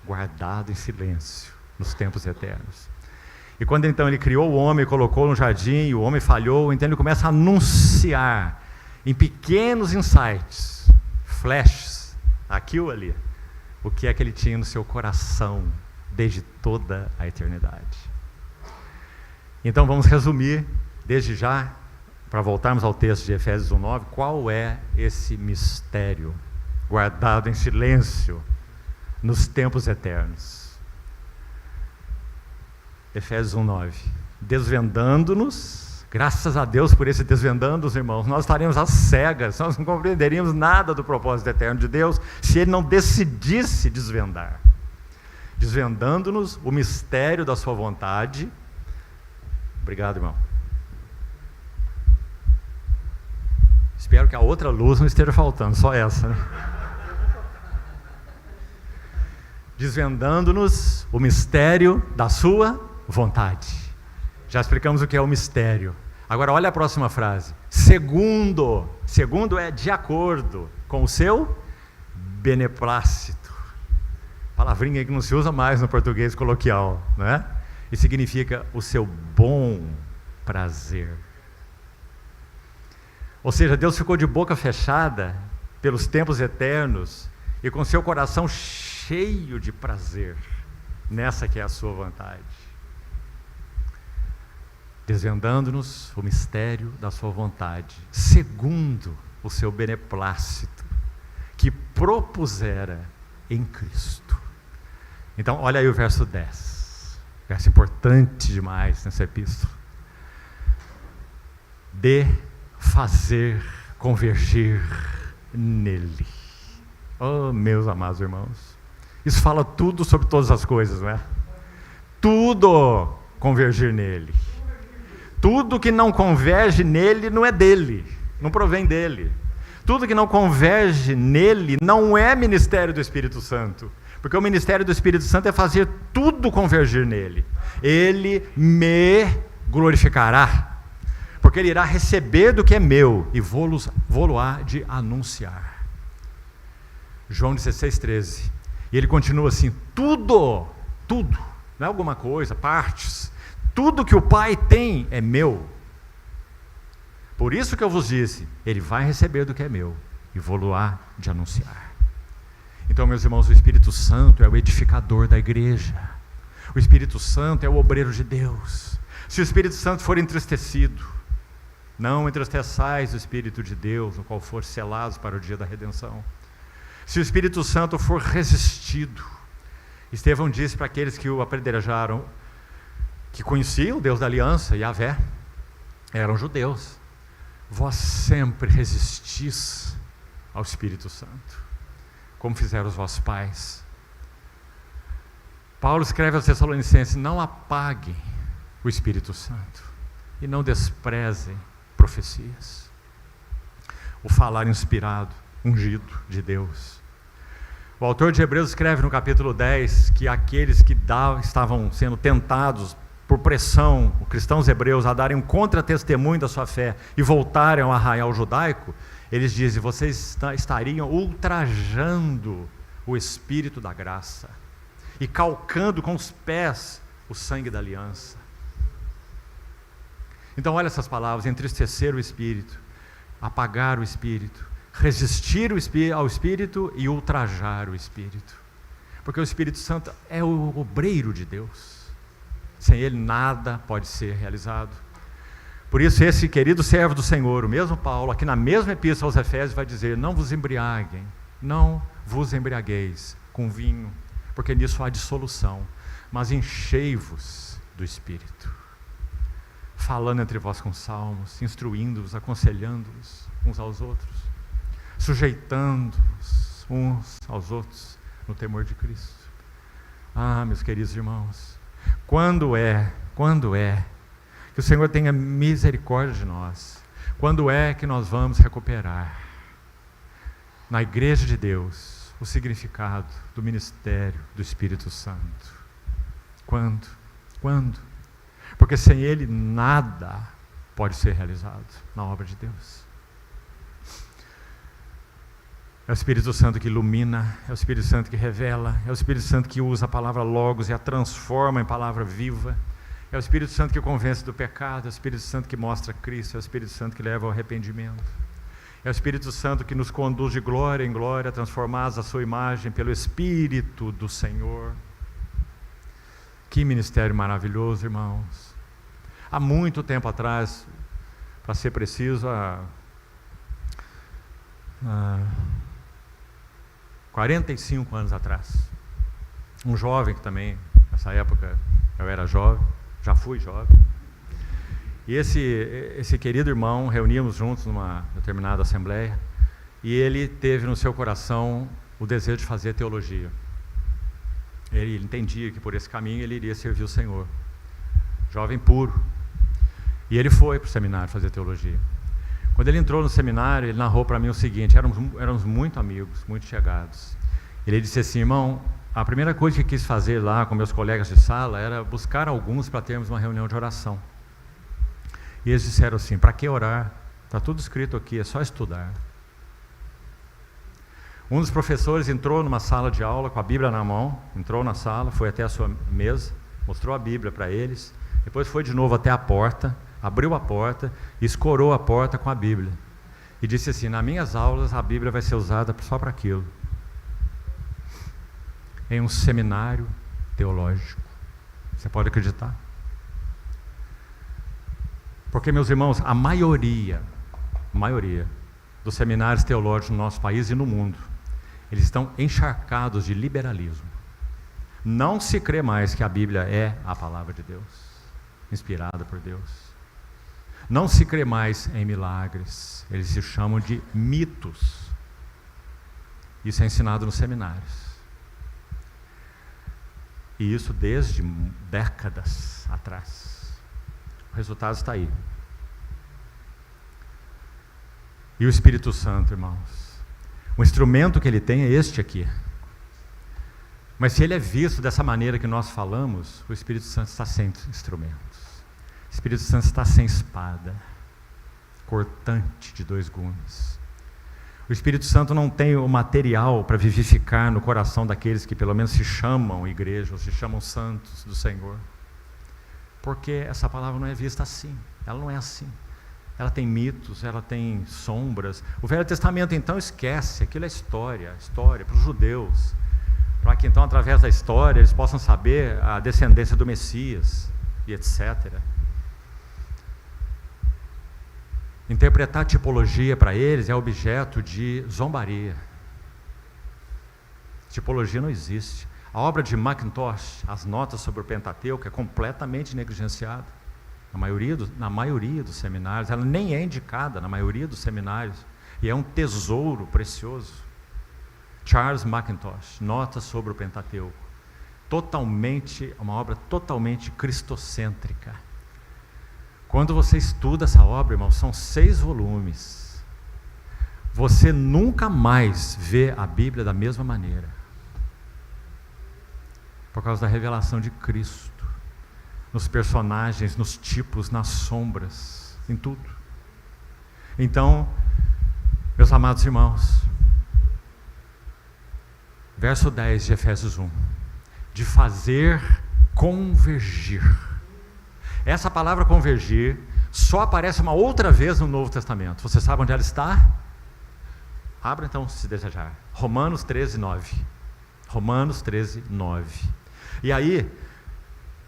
guardado em silêncio nos tempos eternos. E quando então ele criou o homem, colocou no jardim, e o homem falhou, então ele começa a anunciar em pequenos insights, flashes, aqui ou ali, o que é que ele tinha no seu coração desde toda a eternidade. Então vamos resumir desde já para voltarmos ao texto de Efésios 1:9, qual é esse mistério guardado em silêncio nos tempos eternos? Efésios 1:9, desvendando-nos, graças a Deus por esse desvendando-nos, irmãos, nós estaríamos às cegas, nós não compreenderíamos nada do propósito eterno de Deus, se Ele não decidisse desvendar. Desvendando-nos o mistério da sua vontade. Obrigado, irmão. Espero que a outra luz não esteja faltando, só essa, né? Desvendando-nos o mistério da sua vontade. Já explicamos o que é o mistério. Agora olha a próxima frase. Segundo é de acordo com o seu beneplácito. Palavrinha que não se usa mais no português coloquial, não é? E significa o seu bom prazer. Ou seja, Deus ficou de boca fechada pelos tempos eternos e com seu coração cheio de prazer nessa que é a sua vontade. Desvendando-nos o mistério da sua vontade, segundo o seu beneplácito, que propusera em Cristo. Então, olha aí o verso 10, verso importante demais nessa epístola. De fazer convergir nele. Oh, meus amados irmãos, isso fala tudo sobre todas as coisas, não é? Tudo convergir nele. Tudo que não converge nele não é dele, não provém dele. Tudo que não converge nele não é ministério do Espírito Santo, porque o ministério do Espírito Santo é fazer tudo convergir nele. Ele me glorificará, porque ele irá receber do que é meu e vou-lo-á de anunciar. João 16:13. E ele continua assim: tudo, não é alguma coisa, partes, tudo que o Pai tem é meu. Por isso que eu vos disse, ele vai receber do que é meu e vou-lo-á de anunciar. Então, meus irmãos, o Espírito Santo é o edificador da igreja. O Espírito Santo é o obreiro de Deus. Se o Espírito Santo for entristecido, não entristeçais o Espírito de Deus, no qual for selados para o dia da redenção. Se o Espírito Santo for resistido, Estevão disse para aqueles que o apedrejaram, que conheciam o Deus da aliança, Yahvé, eram judeus: vós sempre resistis ao Espírito Santo, como fizeram os vossos pais. Paulo escreve aos Tessalonicenses: não apaguem o Espírito Santo e não desprezem profecias. O falar inspirado, ungido de Deus. O autor de Hebreus escreve no capítulo 10 que aqueles que estavam sendo tentados por pressão, os cristãos hebreus, a darem um contra-testemunho da sua fé e voltarem ao arraial judaico, eles dizem: vocês estariam ultrajando o Espírito da graça e calcando com os pés o sangue da aliança. Então olha essas palavras: entristecer o Espírito, apagar o Espírito, resistir ao Espírito e ultrajar o Espírito. Porque o Espírito Santo é o obreiro de Deus. Sem ele nada pode ser realizado. Por isso esse querido servo do Senhor, o mesmo Paulo, aqui na mesma epístola aos Efésios, vai dizer: não vos embriaguem, não vos embriagueis com vinho, porque nisso há dissolução, mas enchei-vos do Espírito, falando entre vós com salmos, instruindo-vos, aconselhando-vos uns aos outros, sujeitando-vos uns aos outros no temor de Cristo. Ah, meus queridos irmãos, quando é que o Senhor tenha misericórdia de nós? Quando é que nós vamos recuperar na igreja de Deus o significado do ministério do Espírito Santo? Quando? Porque sem ele nada pode ser realizado na obra de Deus. É o Espírito Santo que ilumina, é o Espírito Santo que revela, é o Espírito Santo que usa a palavra logos e a transforma em palavra viva, é o Espírito Santo que convence do pecado, é o Espírito Santo que mostra Cristo, é o Espírito Santo que leva ao arrependimento, é o Espírito Santo que nos conduz de glória em glória, transformados à sua imagem pelo Espírito do Senhor. Que ministério maravilhoso, irmãos. Há muito tempo atrás, para ser preciso, há 45 anos atrás. Um jovem que também, nessa época eu era jovem, já fui jovem. E esse querido irmão, reuníamos juntos numa determinada assembleia, e ele teve no seu coração o desejo de fazer teologia. Ele entendia que por esse caminho ele iria servir o Senhor. Jovem puro. E ele foi para o seminário fazer teologia. Quando ele entrou no seminário, ele narrou para mim o seguinte: éramos muito amigos, muito chegados. Ele disse assim: irmão, a primeira coisa que quis fazer lá com meus colegas de sala era buscar alguns para termos uma reunião de oração. E eles disseram assim: para que orar? Está tudo escrito aqui, é só estudar. Um dos professores entrou numa sala de aula com a Bíblia na mão, entrou na sala, foi até a sua mesa, mostrou a Bíblia para eles, depois foi de novo até a porta, abriu a porta e escorou a porta com a Bíblia. E disse assim: nas minhas aulas a Bíblia vai ser usada só para aquilo. Em um seminário teológico. Você pode acreditar? Porque, meus irmãos, a maioria dos seminários teológicos no nosso país e no mundo, eles estão encharcados de liberalismo. Não se crê mais que a Bíblia é a palavra de Deus, inspirada por Deus. Não se crê mais em milagres, eles se chamam de mitos. Isso é ensinado nos seminários. E isso desde décadas atrás. O resultado está aí. E o Espírito Santo, irmãos? O instrumento que ele tem é este aqui. Mas se ele é visto dessa maneira que nós falamos, o Espírito Santo está sem instrumentos. O Espírito Santo está sem espada, cortante de 2 gumes. O Espírito Santo não tem o material para vivificar no coração daqueles que pelo menos se chamam igreja, ou se chamam santos do Senhor. Porque essa palavra não é vista assim, ela não é assim. Ela tem mitos, ela tem sombras. O Velho Testamento então esquece, aquilo é história para os judeus, para que então através da história eles possam saber a descendência do Messias e etc. Interpretar tipologia para eles é objeto de zombaria. Tipologia não existe. A obra de Mackintosh, as notas sobre o Pentateuco, é completamente negligenciada. Na maioria dos seminários, ela nem é indicada na maioria dos seminários, e é um tesouro precioso. Charles Mackintosh, notas sobre o Pentateuco, uma obra totalmente cristocêntrica. Quando você estuda essa obra, irmão, são 6 volumes. Você nunca mais vê a Bíblia da mesma maneira. Por causa da revelação de Cristo, nos personagens, nos tipos, nas sombras, em tudo. Então, meus amados irmãos, verso 10 de Efésios 1, de fazer convergir. Essa palavra convergir só aparece uma outra vez no Novo Testamento. Você sabe onde ela está? Abra então, se desejar. Romanos 13, 9. Romanos 13, 9. E aí,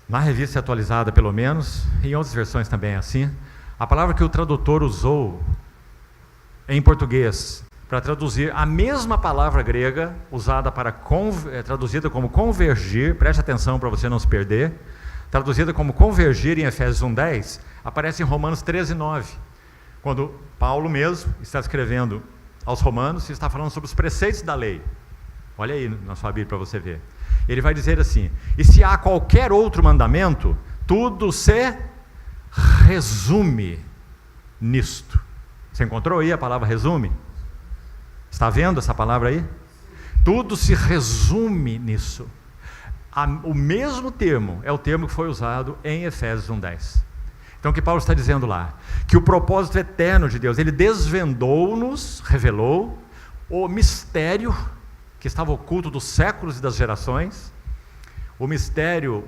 na revista atualizada pelo menos, em outras versões também é assim, a palavra que o tradutor usou em português para traduzir a mesma palavra grega usada para traduzida como convergir, preste atenção para você não se perder, traduzida como convergir em Efésios 1:10, aparece em Romanos 13, 9, quando Paulo mesmo está escrevendo aos romanos e está falando sobre os preceitos da lei. Olha aí na sua Bíblia para você ver. Ele vai dizer assim: e se há qualquer outro mandamento, tudo se resume nisto. Você encontrou aí a palavra resume? Está vendo essa palavra aí? Tudo se resume nisso. O mesmo termo é o termo que foi usado em Efésios 1:10. Então o que Paulo está dizendo lá? Que o propósito eterno de Deus, ele desvendou-nos, revelou o mistério que estava oculto dos séculos e das gerações, o mistério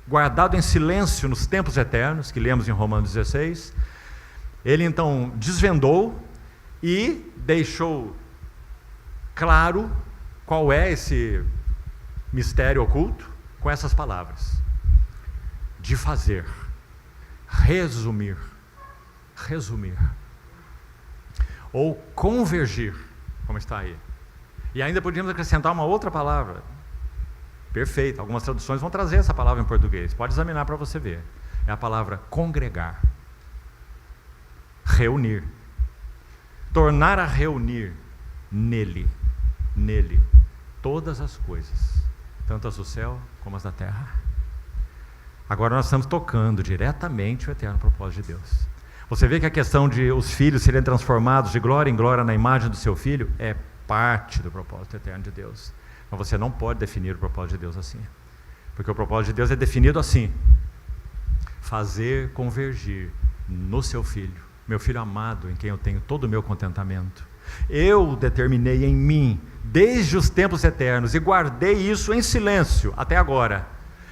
guardado em silêncio nos tempos eternos, que lemos em Romanos 16, ele então desvendou e deixou claro qual é esse mistério oculto, com essas palavras: de fazer, resumir, resumir. Ou convergir, como está aí. E ainda podíamos acrescentar uma outra palavra. Perfeito, algumas traduções vão trazer essa palavra em português. Pode examinar para você ver. É a palavra congregar. Reunir. Tornar a reunir nele todas as coisas, tanto as do céu como as da terra. Agora nós estamos tocando diretamente o eterno propósito de Deus. Você vê que a questão de os filhos serem transformados de glória em glória na imagem do seu filho é parte do propósito eterno de Deus. Mas você não pode definir o propósito de Deus assim, porque o propósito de Deus é definido assim: fazer convergir no seu filho, meu filho amado, em quem eu tenho todo o meu contentamento. Eu determinei em mim, desde os tempos eternos, e guardei isso em silêncio até agora.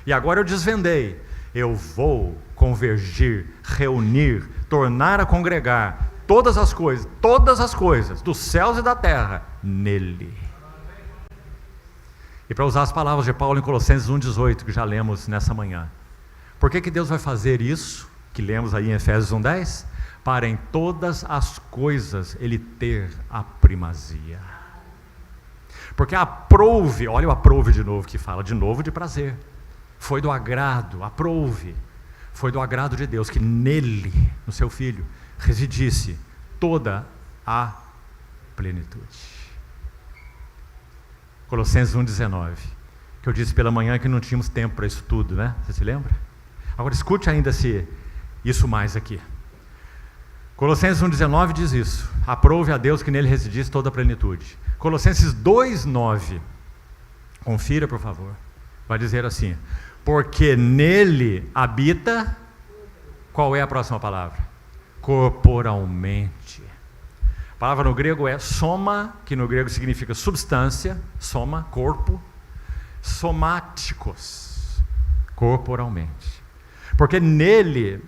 E agora eu desvendei. Eu vou convergir, reunir, tornar a congregar todas as coisas, dos céus e da terra, nele. E para usar as palavras de Paulo em Colossenses 1,18, que já lemos nessa manhã. Por que Deus vai fazer isso, que lemos aí em Efésios 1,10? Para em todas as coisas Ele ter a primazia. Porque aprouve, olha o aprouve de novo, que fala de novo de prazer. Foi do agrado, aprouve. Foi do agrado de Deus que nele, no seu Filho, residisse toda a plenitude. Colossenses 1,19, que eu disse pela manhã que não tínhamos tempo para isso tudo, né? Você se lembra? Agora escute ainda isso mais aqui. Colossenses 1,19 diz isso: aprove a Deus que nele residisse toda a plenitude. Colossenses 2,9, confira por favor, vai dizer assim: porque nele habita, qual é a próxima palavra? Corporalmente. A palavra no grego é soma, que no grego significa substância, soma, corpo, somáticos, corporalmente. Porque nele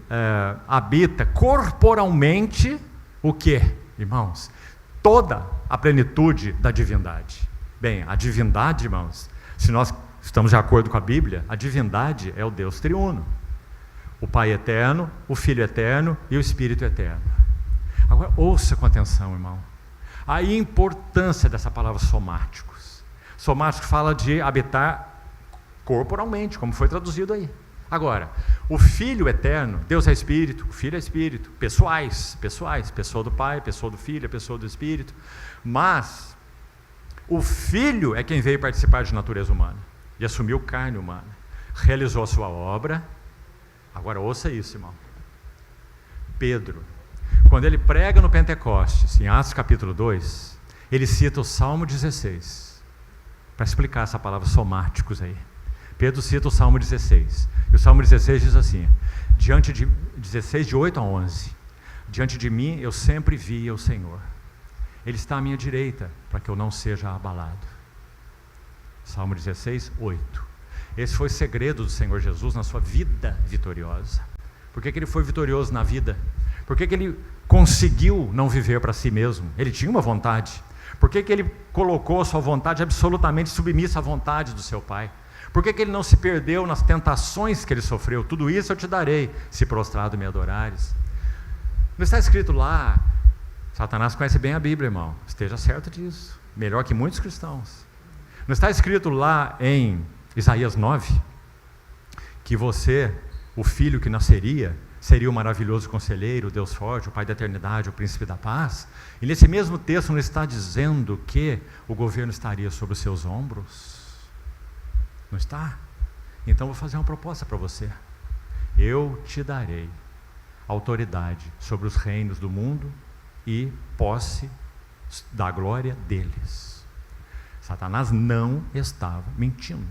habita corporalmente o quê, irmãos? Toda a plenitude da divindade. Bem, a divindade, irmãos, se nós estamos de acordo com a Bíblia, a divindade é o Deus triuno. O Pai eterno, o Filho eterno e o Espírito eterno. Agora, ouça com atenção, irmão. A importância dessa palavra somáticos. Somáticos fala de habitar corporalmente, como foi traduzido aí. Agora, o Filho eterno, Deus é Espírito, o Filho é Espírito, pessoais, pessoa do Pai, pessoa do Filho, pessoa do Espírito, mas o Filho é quem veio participar de natureza humana, e assumiu carne humana, realizou a sua obra. Agora ouça isso, irmão. Pedro, quando ele prega no Pentecostes, em Atos capítulo 2, ele cita o Salmo 16, para explicar essa palavra somáticos aí. Pedro cita o Salmo 16, e o Salmo 16 diz assim, 16 de 8 a 11, diante de mim eu sempre via o Senhor, Ele está à minha direita, para que eu não seja abalado. Salmo 16, 8. Esse foi o segredo do Senhor Jesus na sua vida vitoriosa. Por que Ele foi vitorioso na vida? Por que Ele conseguiu não viver para si mesmo? Ele tinha uma vontade. Por que Ele colocou a sua vontade absolutamente submissa à vontade do seu Pai? Por que Ele não se perdeu nas tentações que Ele sofreu? Tudo isso eu te darei, se prostrado me adorares. Não está escrito lá, Satanás conhece bem a Bíblia, irmão, esteja certo disso, melhor que muitos cristãos. Não está escrito lá em Isaías 9, que você, o filho que nasceria, seria o maravilhoso conselheiro, o Deus forte, o Pai da eternidade, o príncipe da paz? E nesse mesmo texto não está dizendo que o governo estaria sobre os seus ombros? Não está? Então vou fazer uma proposta para você. Eu te darei autoridade sobre os reinos do mundo e posse da glória deles. Satanás não estava mentindo,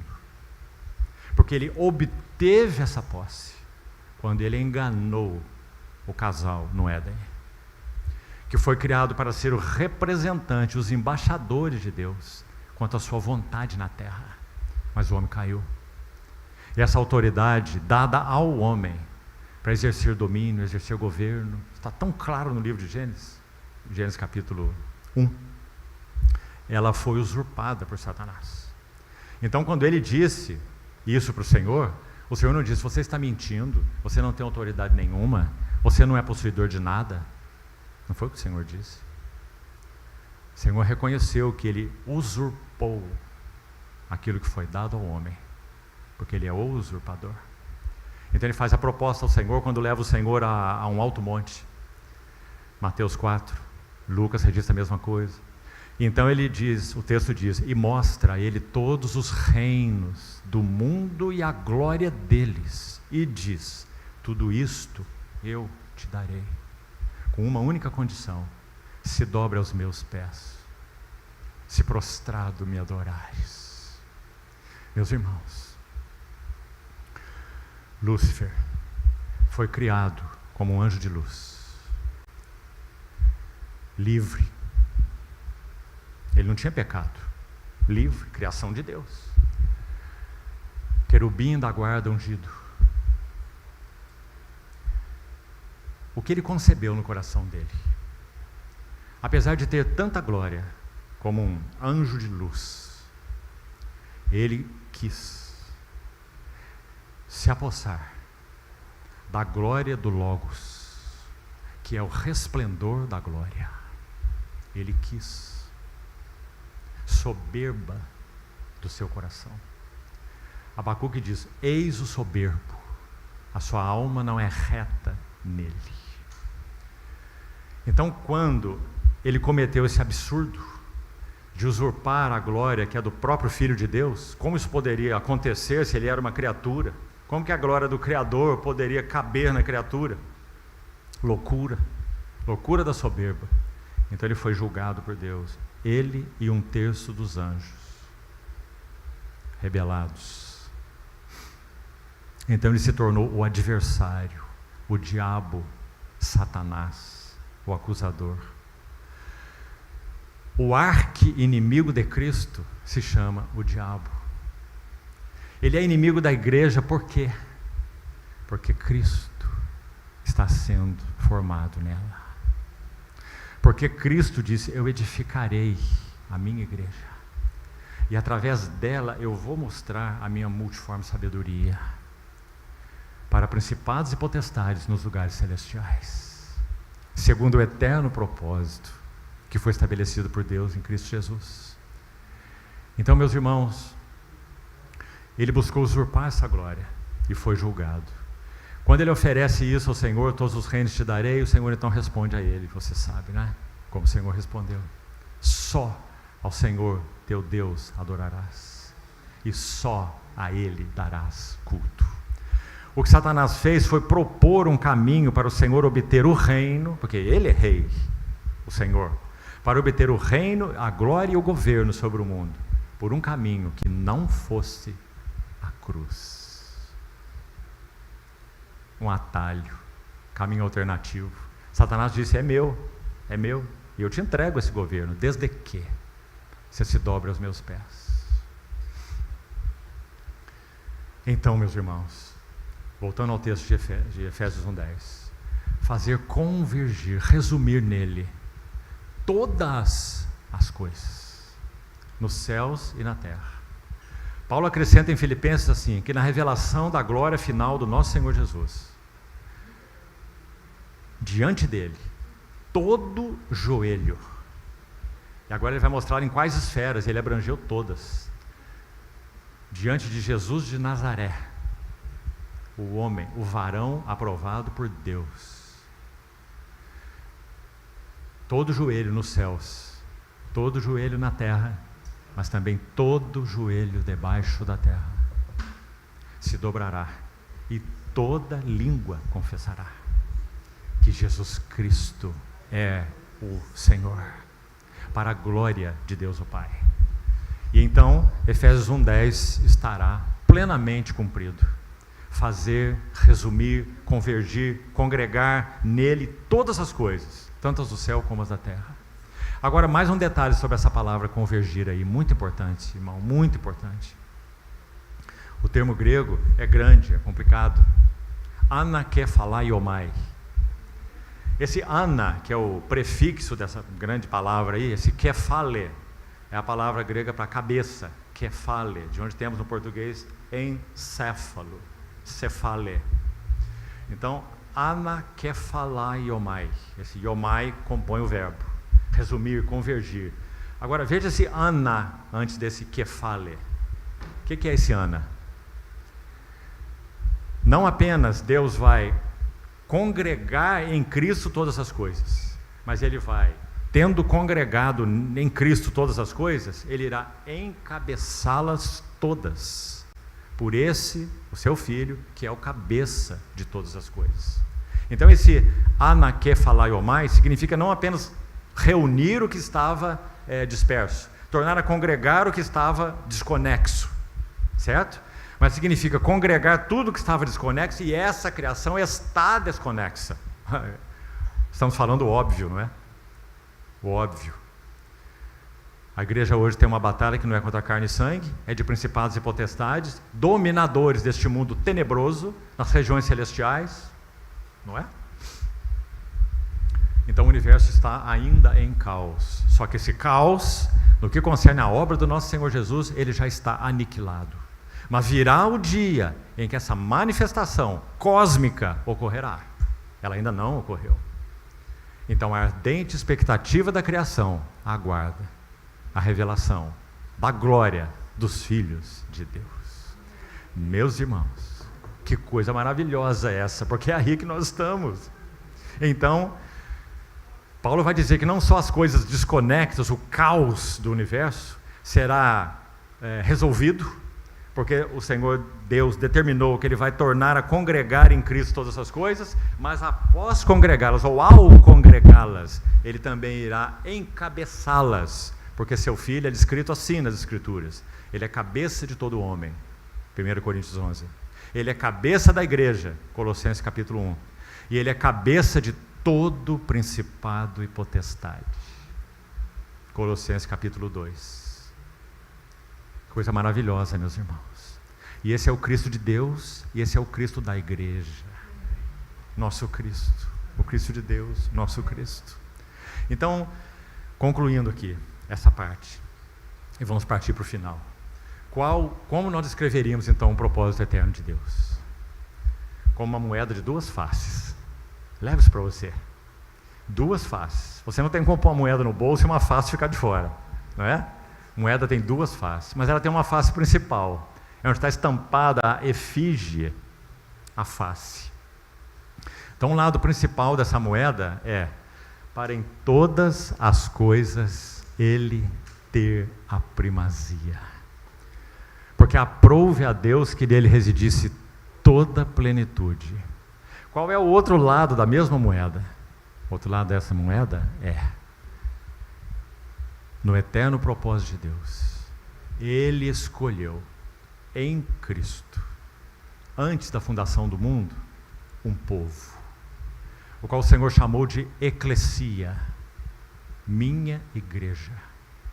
porque ele obteve essa posse quando ele enganou o casal no Éden, que foi criado para ser o representante, os embaixadores de Deus quanto à sua vontade na terra. Mas o homem caiu. E essa autoridade dada ao homem para exercer domínio, exercer governo, está tão claro no livro de Gênesis capítulo 1, ela foi usurpada por Satanás. Então quando ele disse isso para o Senhor não disse, você está mentindo, você não tem autoridade nenhuma, Você não é possuidor de nada? Não foi o que o Senhor disse? O Senhor reconheceu que ele usurpou aquilo que foi dado ao homem, porque ele é o usurpador. Então ele faz a proposta ao Senhor quando leva o Senhor a um alto monte. Mateus 4, Lucas registra a mesma coisa. Então ele diz, o texto diz, e mostra a ele todos os reinos do mundo e a glória deles, e diz, tudo isto eu te darei, com uma única condição: se dobre aos meus pés, se prostrado me adorares. Meus irmãos, Lúcifer foi criado como um anjo de luz, livre. Ele não tinha pecado, livre, criação de Deus, querubim da guarda ungido. O que ele concebeu no coração dele? Apesar de ter tanta glória como um anjo de luz, ele quis se apossar da glória do Logos, que é o resplendor da glória. Ele quis, soberba do seu coração. Abacuque diz, eis o soberbo, a sua alma não é reta nele. Então, quando ele cometeu esse absurdo de usurpar a glória que é do próprio Filho de Deus, como isso poderia acontecer se ele era uma criatura? Como que a glória do Criador poderia caber na criatura? Loucura, loucura da soberba. Então ele foi julgado por Deus, ele e 1/3 dos anjos, rebelados. Então ele se tornou o adversário, o diabo, Satanás, o acusador. O arqui-inimigo de Cristo se chama o diabo. Ele é inimigo da igreja por quê? Porque Cristo está sendo formado nela. Porque Cristo disse, eu edificarei a minha igreja, e através dela eu vou mostrar a minha multiforme sabedoria para principados e potestades nos lugares celestiais, segundo o eterno propósito que foi estabelecido por Deus em Cristo Jesus. Então, meus irmãos, ele buscou usurpar essa glória e foi julgado. Quando ele oferece isso ao Senhor, todos os reinos te darei, o Senhor então responde a ele, você sabe, né? Como o Senhor respondeu, só ao Senhor teu Deus adorarás, e só a Ele darás culto. O que Satanás fez foi propor um caminho para o Senhor obter o reino, porque Ele é rei, o Senhor, para obter o reino, a glória e o governo sobre o mundo, por um caminho que não fosse a cruz. Um atalho, caminho alternativo. Satanás disse, é meu, e eu te entrego esse governo, desde que você se dobre aos meus pés. Então, meus irmãos, voltando ao texto de Efésios 1:10, fazer convergir, resumir nele todas as coisas, nos céus e na terra. Paulo acrescenta em Filipenses assim, que na revelação da glória final do nosso Senhor Jesus, diante dele, todo joelho, e agora ele vai mostrar em quais esferas, ele abrangeu todas, diante de Jesus de Nazaré, o homem, o varão aprovado por Deus, todo joelho nos céus, todo joelho na terra, mas também todo joelho debaixo da terra se dobrará, e toda língua confessará que Jesus Cristo é o Senhor, para a glória de Deus o Pai. E então, Efésios 1:10 estará plenamente cumprido. Fazer, resumir, convergir, congregar nele todas as coisas, tanto as do céu como as da terra. Agora, mais um detalhe sobre essa palavra convergir aí, muito importante, irmão, muito importante. O termo grego é grande, é complicado. Anakephalaiomai. Esse ana, que é o prefixo dessa grande palavra aí, esse kephale, é a palavra grega para cabeça, kephale, de onde temos no português encéfalo, cefale. Então, anakephalaiomai. Esse iomai compõe o verbo. Resumir, convergir. Agora veja esse ana antes desse kephale. O que é esse ana? Não apenas Deus vai congregar em Cristo todas as coisas, mas Ele vai, tendo congregado em Cristo todas as coisas, Ele irá encabeçá-las todas, por esse, o seu Filho, que é o cabeça de todas as coisas. Então esse anakephalaiomai significa não apenas reunir o que estava disperso, tornar a congregar o que estava desconexo, certo? Mas significa congregar tudo que estava desconexo, e essa criação está desconexa. Estamos falando o óbvio, não é? O óbvio. A igreja hoje tem uma batalha que não é contra carne e sangue, é de principados e potestades, dominadores deste mundo tenebroso, nas regiões celestiais, não é? Então o universo está ainda em caos. Só que esse caos, no que concerne à obra do nosso Senhor Jesus, ele já está aniquilado. Mas virá o dia em que essa manifestação cósmica ocorrerá. Ela ainda não ocorreu. Então a ardente expectativa da criação aguarda a revelação da glória dos filhos de Deus. Meus irmãos, que coisa maravilhosa essa, porque é aí que nós estamos. Então, Paulo vai dizer que não só as coisas desconexas, o caos do universo será resolvido, porque o Senhor Deus determinou que Ele vai tornar a congregar em Cristo todas essas coisas, mas após congregá-las, ou ao congregá-las, Ele também irá encabeçá-las, porque seu Filho é descrito assim nas Escrituras. Ele é cabeça de todo homem, 1 Coríntios 11. Ele é cabeça da igreja, Colossenses capítulo 1. E Ele é cabeça de todo principado e potestade, Colossenses capítulo 2. Coisa maravilhosa, meus irmãos. E esse é o Cristo de Deus, e esse é o Cristo da igreja. Nosso Cristo, o Cristo de Deus, nosso Cristo. Então, concluindo aqui essa parte, e vamos partir para o final. Como nós descreveríamos então o propósito eterno de Deus? Como uma moeda de duas faces. Leve isso para você. Duas faces. Você não tem como pôr uma moeda no bolso e uma face ficar de fora, não é? Moeda tem duas faces, mas ela tem uma face principal, é onde está estampada a efígie, a face. Então o lado principal dessa moeda é: para em todas as coisas Ele ter a primazia, porque aprouve a Deus que nele residisse toda a plenitude. Qual é o outro lado da mesma moeda? O outro lado dessa moeda é: no eterno propósito de Deus, Ele escolheu em Cristo, antes da fundação do mundo, um povo, o qual o Senhor chamou de eclesia, minha igreja,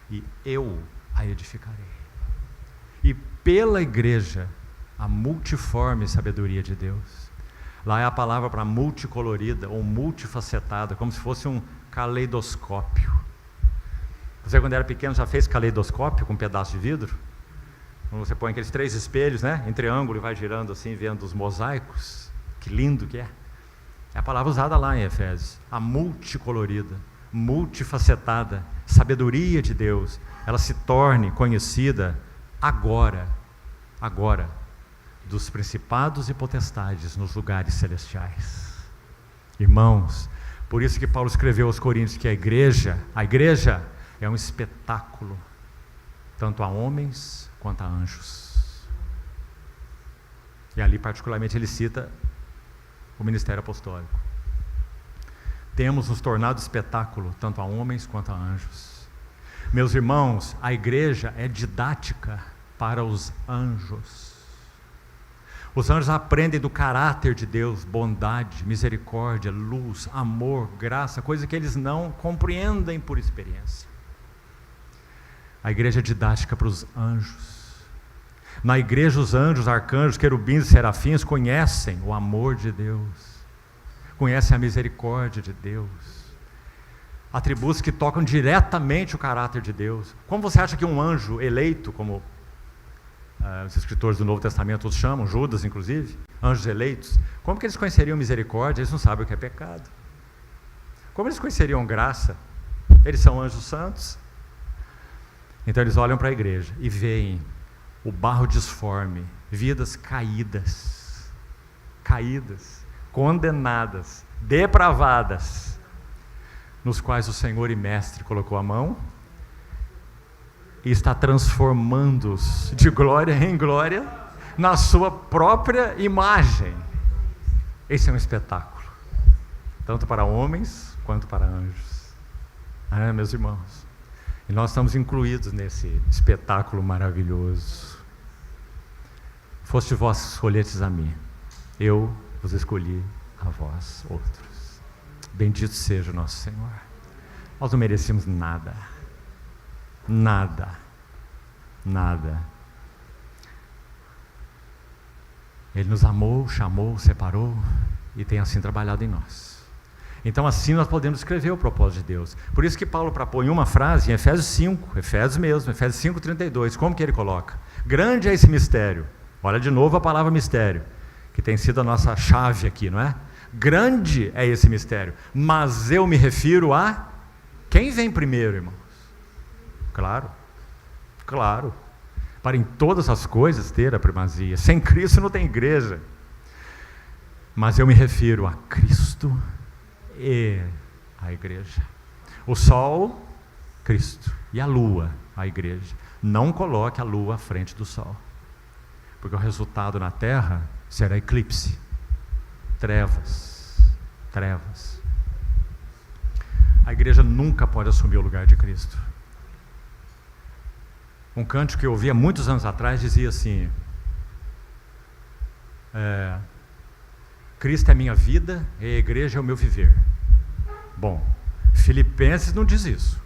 e eu a edificarei. E pela igreja, a multiforme sabedoria de Deus. Lá é a palavra para multicolorida ou multifacetada, como se fosse um caleidoscópio. Você, quando era pequeno, já fez caleidoscópio com um pedaço de vidro? Quando você põe aqueles 3 espelhos, né, em triângulo, e vai girando assim, vendo os mosaicos. Que lindo que é. É a palavra usada lá em Efésios. A multicolorida, multifacetada sabedoria de Deus, ela se torne conhecida agora, dos principados e potestades nos lugares celestiais. Irmãos, por isso que Paulo escreveu aos Coríntios que a igreja é um espetáculo, tanto a homens quanto a anjos. E ali particularmente ele cita o ministério apostólico. Temos nos tornado espetáculo, tanto a homens quanto a anjos. Meus irmãos, a igreja é didática para os anjos. Os anjos aprendem do caráter de Deus, bondade, misericórdia, luz, amor, graça, coisa que eles não compreendem por experiência. A igreja é didática para os anjos. Na igreja, os anjos, arcanjos, querubins e serafins conhecem o amor de Deus, conhecem a misericórdia de Deus, atributos que tocam diretamente o caráter de Deus. Como você acha que um anjo eleito, como os escritores do Novo Testamento os chamam, Judas inclusive, anjos eleitos. Como que eles conheceriam misericórdia? Eles não sabem o que é pecado. Como eles conheceriam graça? Eles são anjos santos. Então eles olham para a igreja e veem o barro disforme, vidas caídas, condenadas, depravadas, nos quais o Senhor e Mestre colocou a mão e está transformando-os de glória em glória na sua própria imagem. Esse é um espetáculo, tanto para homens quanto para anjos. Meus irmãos, e nós estamos incluídos nesse espetáculo maravilhoso. Foste vós que escolhestes a mim, eu vos escolhi a vós outros. Bendito seja o nosso Senhor. Nós não merecemos nada. Nada. Ele nos amou, chamou, separou e tem assim trabalhado em nós. Então assim nós podemos escrever o propósito de Deus. Por isso que Paulo propõe uma frase em Efésios 5, Efésios 5:32, como que ele coloca? Grande é esse mistério. Olha de novo a palavra mistério, que tem sido a nossa chave aqui, não é? Grande é esse mistério, mas eu me refiro a quem vem primeiro, irmãos? Claro, para em todas as coisas ter a primazia. Sem Cristo não tem igreja. Mas eu me refiro a Cristo e a igreja. O sol, Cristo, e a lua, a igreja. Não coloque a lua à frente do sol, porque o resultado na terra será eclipse, trevas. A igreja nunca pode assumir o lugar de Cristo. Um cântico que eu ouvi há muitos anos atrás dizia assim: Cristo é minha vida e a igreja é o meu viver. Bom, Filipenses não diz isso.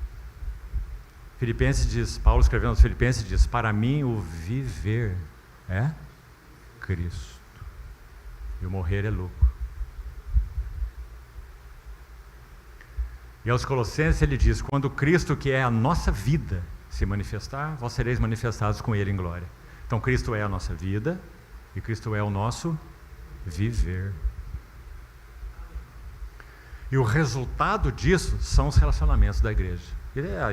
Filipenses diz, Paulo escrevendo aos Filipenses diz: para mim o viver é Cristo e o morrer é lucro. E aos Colossenses ele diz: quando Cristo, que é a nossa vida, se manifestar, vós sereis manifestados com Ele em glória. Então Cristo é a nossa vida e Cristo é o nosso viver. E o resultado disso são os relacionamentos da igreja.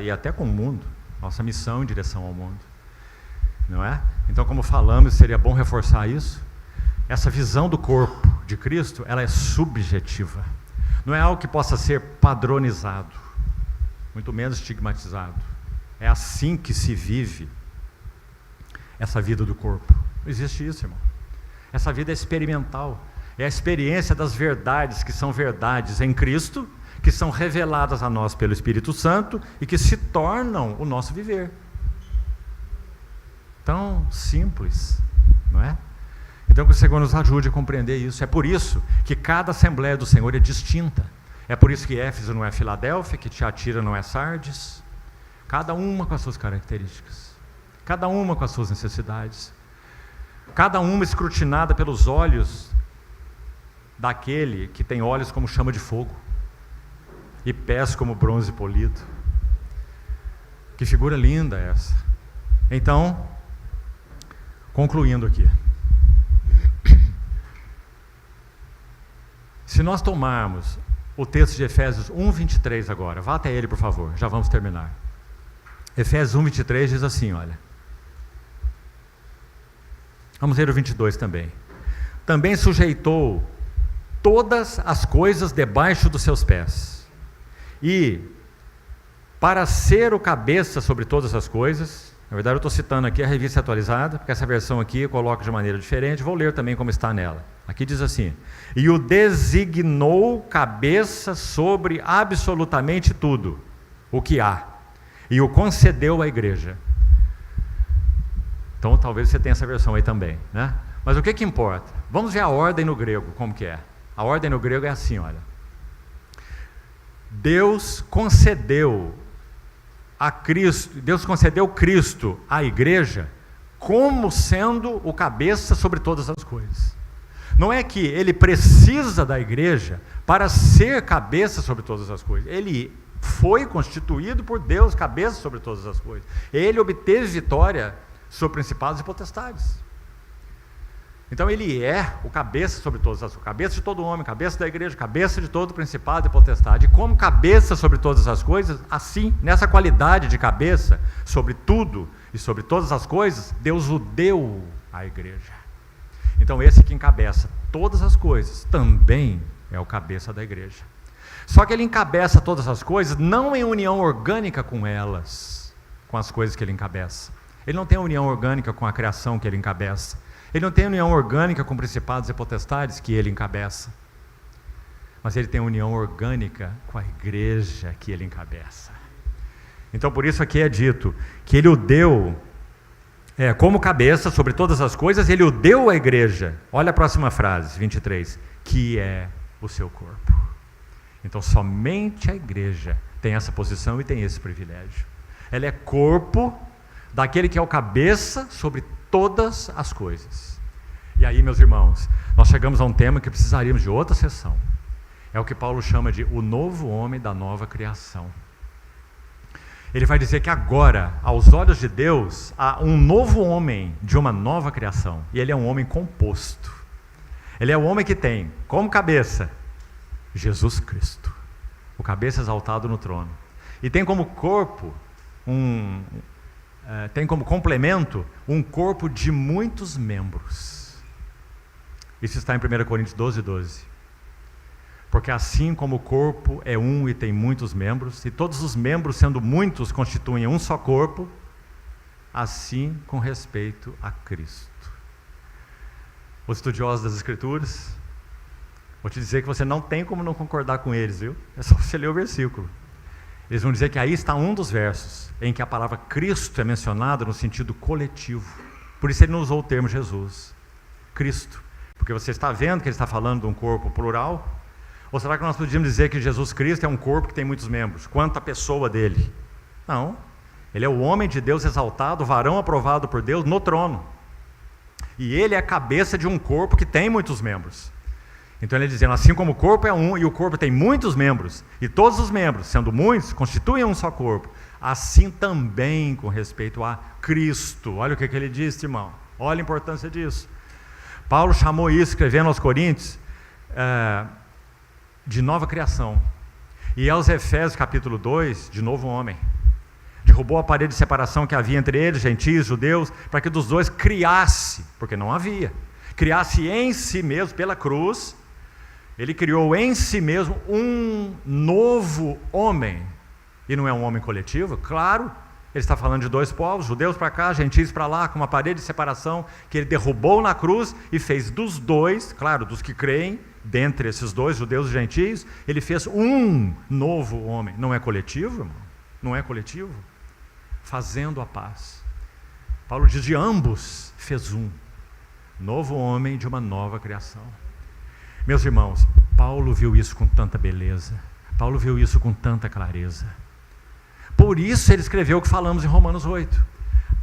E até com o mundo, nossa missão em direção ao mundo. Não é? Então, como falamos, seria bom reforçar isso. Essa visão do corpo de Cristo, ela é subjetiva. Não é algo que possa ser padronizado, muito menos estigmatizado. É assim que se vive essa vida do corpo. Não existe isso, irmão. Essa vida é experimental. É a experiência das verdades que são verdades em Cristo, que são reveladas a nós pelo Espírito Santo e que se tornam o nosso viver. Tão simples, não é? Então que o Senhor nos ajude a compreender isso. É por isso que cada Assembleia do Senhor é distinta. É por isso que Éfeso não é Filadélfia, que Tiatira não é Sardes. Cada uma com as suas características, cada uma com as suas necessidades, cada uma escrutinada pelos olhos daquele que tem olhos como chama de fogo e pés como bronze polido. Que figura linda essa! Então, concluindo aqui, se nós tomarmos o texto de Efésios 1:23 agora, vá até ele por favor, já vamos terminar. Efésios 1:23 diz assim, olha. Vamos ler o 22 também. Também sujeitou todas as coisas debaixo dos seus pés. E, para ser o cabeça sobre todas as coisas, na verdade eu estou citando aqui a revista atualizada, porque essa versão aqui eu coloco de maneira diferente, vou ler também como está nela. Aqui diz assim: e o designou cabeça sobre absolutamente tudo o que há, e o concedeu à igreja. Então talvez você tenha essa versão aí também, né? Mas o que importa? Vamos ver a ordem no grego, como que é. A ordem no grego é assim, olha. Deus concedeu Cristo à igreja como sendo o cabeça sobre todas as coisas. Não é que ele precisa da igreja para ser cabeça sobre todas as coisas. Ele foi constituído por Deus cabeça sobre todas as coisas. Ele obteve vitória sobre principados e potestades. Então ele é o cabeça sobre todas as coisas, cabeça de todo homem, cabeça da igreja, cabeça de todo principado e potestade. E como cabeça sobre todas as coisas, assim, nessa qualidade de cabeça sobre tudo e sobre todas as coisas, Deus o deu à igreja. Então esse que encabeça todas as coisas também é o cabeça da igreja. Só que ele encabeça todas as coisas não em união orgânica com elas, com as coisas que ele encabeça. Ele não tem união orgânica com a criação que ele encabeça. Ele não tem união orgânica com principados e potestades que ele encabeça. Mas ele tem união orgânica com a igreja que ele encabeça. Então por isso aqui é dito que ele o deu como cabeça sobre todas as coisas, ele o deu à igreja. Olha a próxima frase, 23, que é o seu corpo. Então somente a igreja tem essa posição e tem esse privilégio. Ela é corpo daquele que é o cabeça sobre todas as coisas. E aí, meus irmãos, nós chegamos a um tema que precisaríamos de outra sessão. É o que Paulo chama de o novo homem da nova criação. Ele vai dizer que agora, aos olhos de Deus, há um novo homem de uma nova criação. E ele é um homem composto. Ele é o homem que tem como cabeça Jesus Cristo, o cabeça exaltado no trono. E tem como corpo tem como complemento um corpo de muitos membros. Isso está em 1 Coríntios 12. Porque assim como o corpo é um e tem muitos membros, e todos os membros sendo muitos constituem um só corpo, assim com respeito a Cristo. Os estudiosos das Escrituras, vou te dizer que você não tem como não concordar com eles, viu? É só você ler o versículo. Eles vão dizer que aí está um dos versos em que a palavra Cristo é mencionada no sentido coletivo. Por isso ele não usou o termo Jesus, Cristo. Porque você está vendo que ele está falando de um corpo plural? Ou será que nós podíamos dizer que Jesus Cristo é um corpo que tem muitos membros? Quanto a pessoa dele? Não. Ele é o homem de Deus exaltado, o varão aprovado por Deus no trono. E ele é a cabeça de um corpo que tem muitos membros. Então ele dizendo, assim como o corpo é um e o corpo tem muitos membros, e todos os membros, sendo muitos, constituem um só corpo, assim também com respeito a Cristo. Olha o que ele disse, irmão. Olha a importância disso. Paulo chamou isso, escrevendo aos Coríntios, de nova criação. E aos Efésios capítulo 2, de novo homem. Derrubou a parede de separação que havia entre eles, gentios, judeus, para que dos dois criasse, porque não havia, criasse em si mesmo, pela cruz. Ele criou em si mesmo um novo homem. E não é um homem coletivo? Claro, ele está falando de dois povos, judeus para cá, gentios para lá, com uma parede de separação que ele derrubou na cruz e fez dos dois, claro, dos que creem, dentre esses dois, judeus e gentios, ele fez um novo homem. Não é coletivo, irmão? Não é coletivo? Fazendo a paz. Paulo diz, de ambos fez um novo homem de uma nova criação. Meus irmãos, Paulo viu isso com tanta beleza, Paulo viu isso com tanta clareza. Por isso ele escreveu o que falamos em Romanos 8.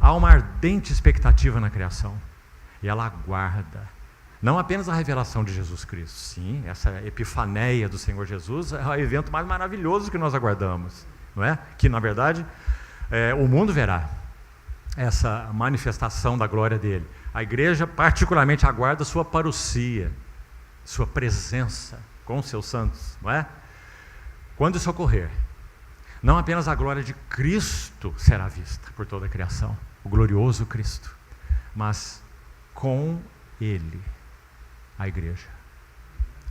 Há uma ardente expectativa na criação, e ela aguarda, não apenas a revelação de Jesus Cristo, sim, essa epifaneia do Senhor Jesus é o evento mais maravilhoso que nós aguardamos, não é? Que na verdade o mundo verá essa manifestação da glória dele. A igreja particularmente aguarda sua parousia, sua presença com os seus santos, não é? Quando isso ocorrer, não apenas a glória de Cristo será vista por toda a criação, o glorioso Cristo, mas com Ele, a igreja,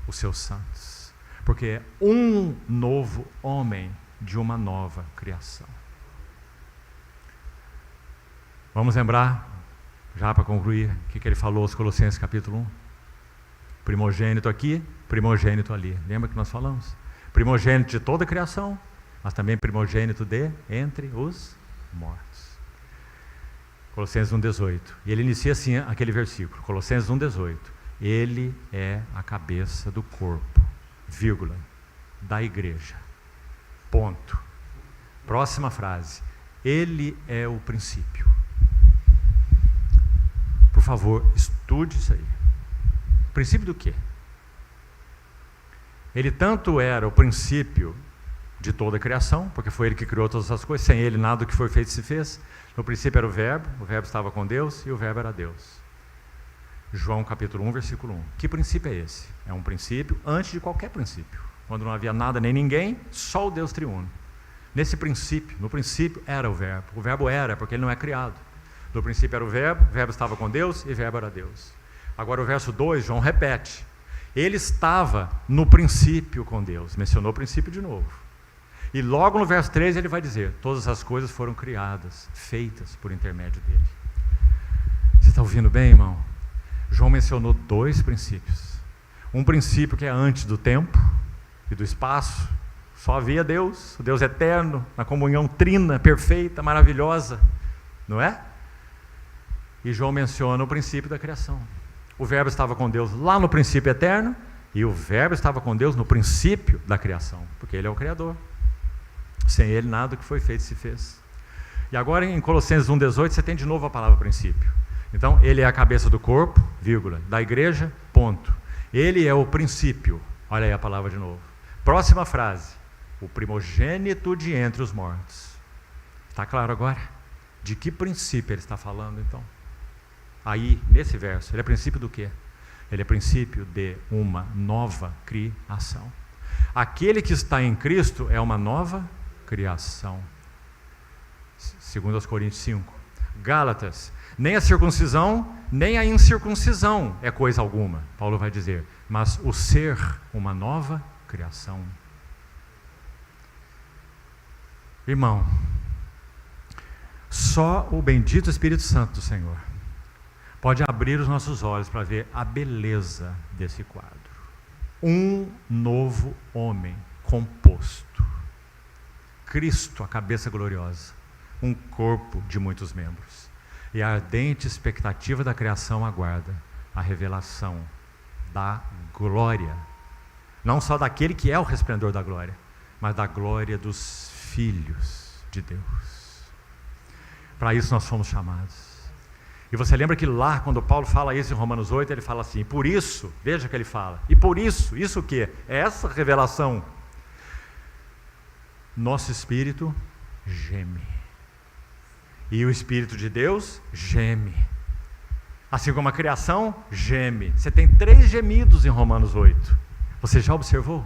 os seus santos, porque é um novo homem de uma nova criação. Vamos lembrar, já para concluir, o que ele falou aos Colossenses capítulo 1? Primogênito aqui, primogênito ali. Lembra que nós falamos? Primogênito de toda a criação, mas também primogênito entre os mortos. Colossenses 1,18. E ele inicia assim aquele versículo, Colossenses 1,18. Ele é a cabeça do corpo, vírgula, da igreja. Ponto. Próxima frase. Ele é o princípio. Por favor, estude isso aí. Princípio do quê? Ele tanto era o princípio de toda a criação, porque foi Ele que criou todas as coisas, sem Ele nada do que foi feito se fez. No princípio era o Verbo estava com Deus e o Verbo era Deus. João capítulo 1, versículo 1. Que princípio é esse? É um princípio antes de qualquer princípio. Quando não havia nada nem ninguém, só o Deus triuno. Nesse princípio, no princípio era o Verbo era, porque Ele não é criado. No princípio era o Verbo estava com Deus e o Verbo era Deus. Agora o verso 2, João repete. Ele estava no princípio com Deus, mencionou o princípio de novo. E logo no verso 3 ele vai dizer, todas as coisas foram criadas, feitas por intermédio dele. Você está ouvindo bem, irmão? João mencionou 2 princípios. Um princípio que é antes do tempo e do espaço, só havia Deus, o Deus eterno, na comunhão trina, perfeita, maravilhosa, não é? E João menciona o princípio da criação. O Verbo estava com Deus lá no princípio eterno, e o Verbo estava com Deus no princípio da criação, porque Ele é o Criador. Sem Ele nada do que foi feito se fez. E agora em Colossenses 1,18 você tem de novo a palavra princípio. Então, Ele é a cabeça do corpo, vírgula, da igreja, ponto. Ele é o princípio, olha aí a palavra de novo. Próxima frase, o primogênito de entre os mortos. Está claro agora? De que princípio ele está falando então? Aí, nesse verso, ele é princípio do quê? Ele é princípio de uma nova criação. Aquele que está em Cristo é uma nova criação. Segundo aos Coríntios 5. Gálatas, nem a circuncisão, nem a incircuncisão é coisa alguma, Paulo vai dizer, mas o ser uma nova criação. Irmão, só o bendito Espírito Santo do Senhor pode abrir os nossos olhos para ver a beleza desse quadro. Um novo homem composto. Cristo, a cabeça gloriosa. Um corpo de muitos membros. E a ardente expectativa da criação aguarda a revelação da glória. Não só daquele que é o resplendor da glória, mas da glória dos filhos de Deus. Para isso nós fomos chamados. E você lembra que lá, quando Paulo fala isso em Romanos 8, ele fala assim, por isso, veja que ele fala, e por isso o que? É essa revelação. Nosso espírito geme. E o Espírito de Deus geme. Assim como a criação geme. Você tem 3 gemidos em Romanos 8. Você já observou?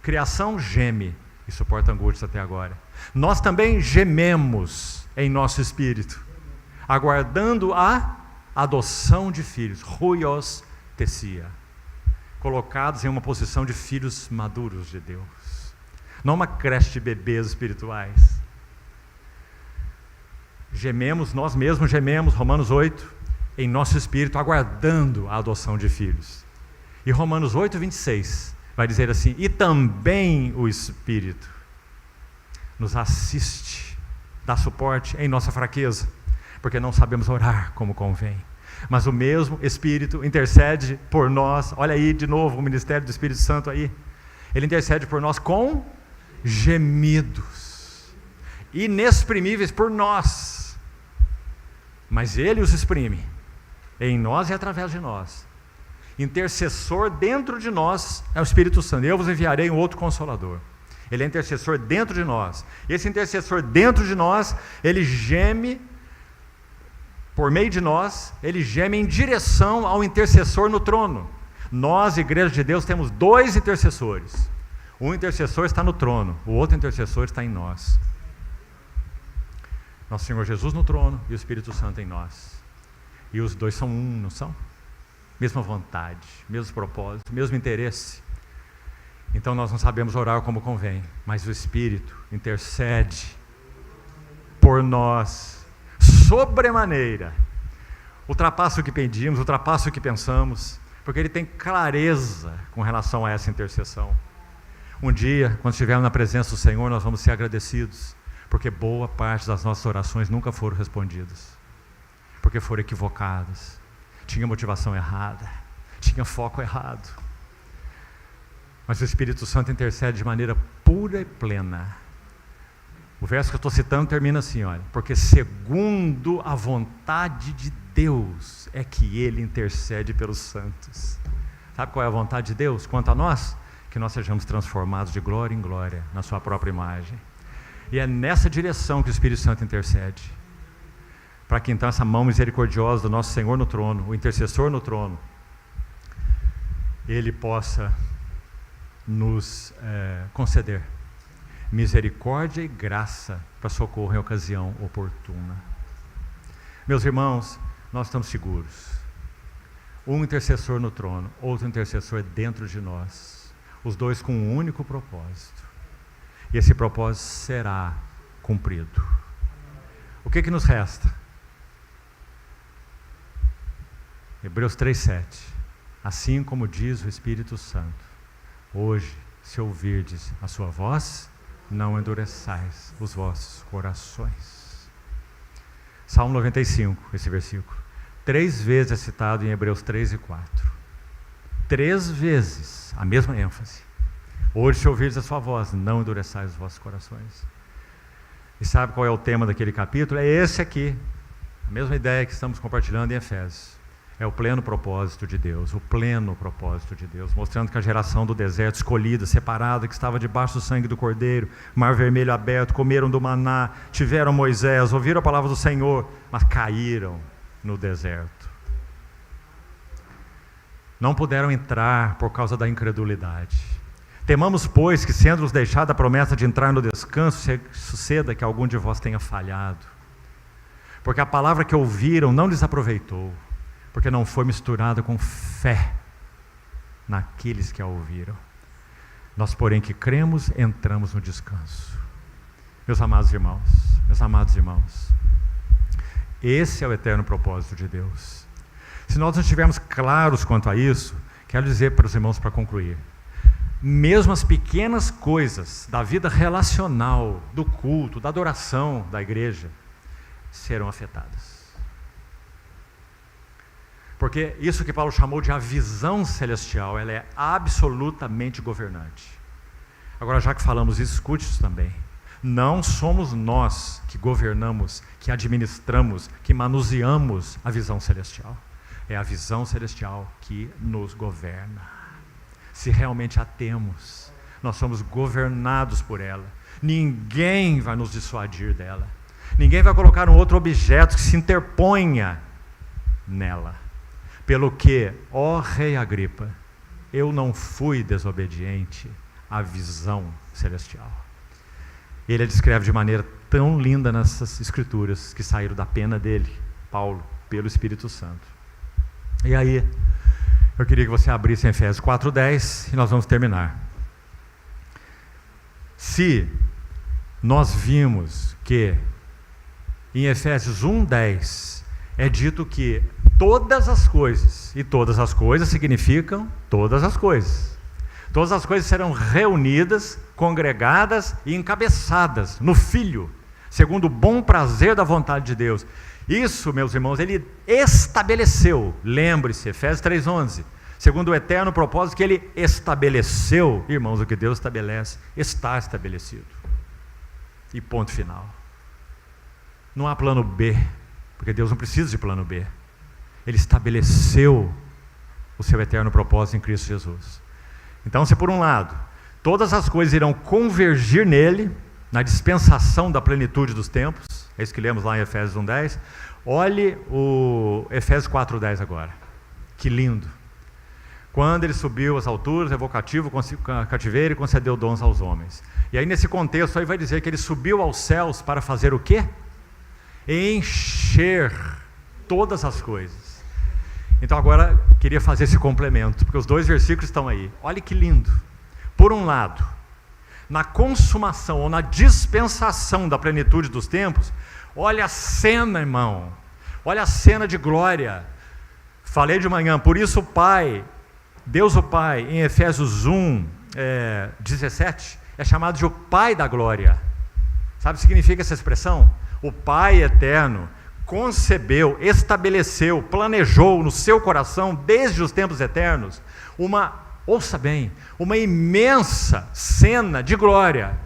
Criação geme e suporta angústias até agora. Nós também gememos em nosso espírito, aguardando a adoção de filhos, huios tessia, colocados em uma posição de filhos maduros de Deus, não uma creche de bebês espirituais. Gememos, nós mesmos gememos, Romanos 8, em nosso espírito, aguardando a adoção de filhos. E Romanos 8, 26, vai dizer assim, e também o Espírito nos assiste, dá suporte em nossa fraqueza, porque não sabemos orar como convém. Mas o mesmo Espírito intercede por nós, olha aí de novo o ministério do Espírito Santo aí, ele intercede por nós com gemidos inexprimíveis por nós, mas Ele os exprime em nós e através de nós. Intercessor dentro de nós é o Espírito Santo. Eu vos enviarei um outro Consolador. Ele é intercessor dentro de nós. Esse intercessor dentro de nós, ele geme por meio de nós, ele geme em direção ao intercessor no trono. Nós, Igreja de Deus, temos 2 intercessores. Um intercessor está no trono, o outro intercessor está em nós. Nosso Senhor Jesus no trono e o Espírito Santo em nós. E os 2 são um, não são? Mesma vontade, mesmo propósito, mesmo interesse. Então nós não sabemos orar como convém, mas o Espírito intercede por nós, sobremaneira. Ultrapassa o que pedimos, ultrapassa o que pensamos, porque Ele tem clareza com relação a essa intercessão. Um dia, quando estivermos na presença do Senhor, nós vamos ser agradecidos, porque boa parte das nossas orações nunca foram respondidas, porque foram equivocadas, tinha motivação errada, tinha foco errado. Mas o Espírito Santo intercede de maneira pura e plena. O verso que eu estou citando termina assim, olha, porque segundo a vontade de Deus é que Ele intercede pelos santos. Sabe qual é a vontade de Deus quanto a nós? Que que nós sejamos transformados de glória em glória na sua própria imagem. E é nessa direção que o Espírito Santo intercede, para que então essa mão misericordiosa do nosso Senhor no trono, o intercessor no trono, Ele possa nos conceder misericórdia e graça para socorro em ocasião oportuna. Meus irmãos, nós estamos seguros. Um intercessor no trono, outro intercessor dentro de nós, os dois com um único propósito. E esse propósito será cumprido. O que nos resta? Hebreus 3:7. Assim como diz o Espírito Santo, hoje, se ouvirdes a sua voz, não endureçais os vossos corações. Salmo 95, esse versículo. 3 vezes é citado em Hebreus 3 e 4. 3 vezes, a mesma ênfase. Hoje, se ouvirdes a sua voz, não endureçais os vossos corações. E sabe qual é o tema daquele capítulo? É esse aqui. A mesma ideia que estamos compartilhando em Efésios. É o pleno propósito de Deus, o pleno propósito de Deus, mostrando que a geração do deserto, escolhida, separada, que estava debaixo do sangue do Cordeiro, mar vermelho aberto, comeram do maná, tiveram Moisés, ouviram a palavra do Senhor, mas caíram no deserto. Não puderam entrar por causa da incredulidade. Temamos, pois, que sendo-nos deixada a promessa de entrar no descanso, suceda que algum de vós tenha falhado. Porque a palavra que ouviram não lhes aproveitou, porque não foi misturada com fé naqueles que a ouviram. Nós, porém, que cremos, entramos no descanso. Meus amados irmãos, esse é o eterno propósito de Deus. Se nós não estivermos claros quanto a isso, quero dizer para os irmãos, para concluir, mesmo as pequenas coisas da vida relacional, do culto, da adoração da igreja, serão afetadas. Porque isso que Paulo chamou de a visão celestial, ela é absolutamente governante. Agora, já que falamos isso, escute isso também. Não somos nós que governamos, que administramos, que manuseamos a visão celestial. É a visão celestial que nos governa. Se realmente a temos, nós somos governados por ela. Ninguém vai nos dissuadir dela. Ninguém vai colocar um outro objeto que se interponha nela. Pelo que, ó Rei Agripa, eu não fui desobediente à visão celestial. Ele a descreve de maneira tão linda nessas escrituras que saíram da pena dele, Paulo, pelo Espírito Santo. E aí, eu queria que você abrisse em Efésios 4:10 e nós vamos terminar. Se nós vimos que em Efésios 1:10 é dito que todas as coisas, e todas as coisas significam todas as coisas. Todas as coisas serão reunidas, congregadas e encabeçadas no Filho, segundo o bom prazer da vontade de Deus. Isso, meus irmãos, ele estabeleceu, lembre-se, Efésios 3:11, segundo o eterno propósito que ele estabeleceu. Irmãos, o que Deus estabelece, está estabelecido. E ponto final. Não há plano B, porque Deus não precisa de plano B. Ele estabeleceu o seu eterno propósito em Cristo Jesus. Então, se por um lado, todas as coisas irão convergir nele, na dispensação da plenitude dos tempos, é isso que lemos lá em Efésios 1:10, olhe o Efésios 4:10 agora. Que lindo! Quando ele subiu às alturas, levou cativo, cativeiro e concedeu dons aos homens. E aí nesse contexto aí vai dizer que ele subiu aos céus para fazer o quê? Encher todas as coisas. Então agora queria fazer esse complemento, porque os 2 versículos estão aí. Olha que lindo. Por um lado, na consumação ou na dispensação da plenitude dos tempos, olha a cena, irmão. Olha a cena de glória. Falei de manhã, por isso o Pai, Deus o Pai, em Efésios 1:17, é chamado de o Pai da glória. Sabe o que significa essa expressão? O Pai eterno concebeu, estabeleceu, planejou no seu coração, desde os tempos eternos, ouça bem, uma imensa cena de glória,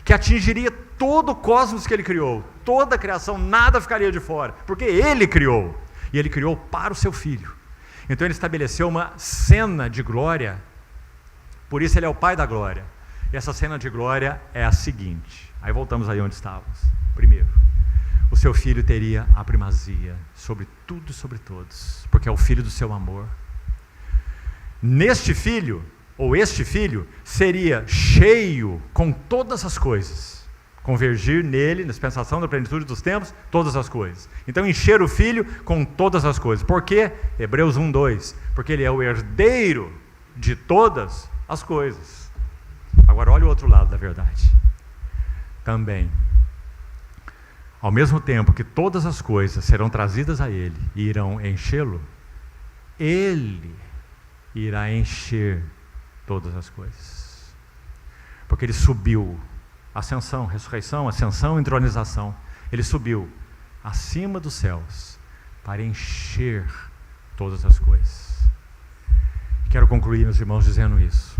que atingiria todo o cosmos que ele criou, toda a criação, nada ficaria de fora, porque ele criou, e ele criou para o seu Filho. Então ele estabeleceu uma cena de glória Por isso ele é o Pai da glória. E essa cena de glória é a seguinte. Aí voltamos aí onde estávamos. Primeiro, o seu filho teria a primazia sobre tudo e sobre todos, porque é o filho do seu amor. Neste filho, ou este filho, seria cheio com todas as coisas. Convergir nele, na dispensação da plenitude dos tempos, todas as coisas. Então, encher o filho com todas as coisas. Por quê? Hebreus 1:2. Porque ele é o herdeiro de todas as coisas. Agora, olha o outro lado da verdade. Também, ao mesmo tempo que todas as coisas serão trazidas a ele e irão enchê-lo, ele irá encher todas as coisas. Porque ele subiu. Ascensão, ressurreição, ascensão, entronização. Ele subiu acima dos céus para encher todas as coisas. Quero concluir, meus irmãos, dizendo isso.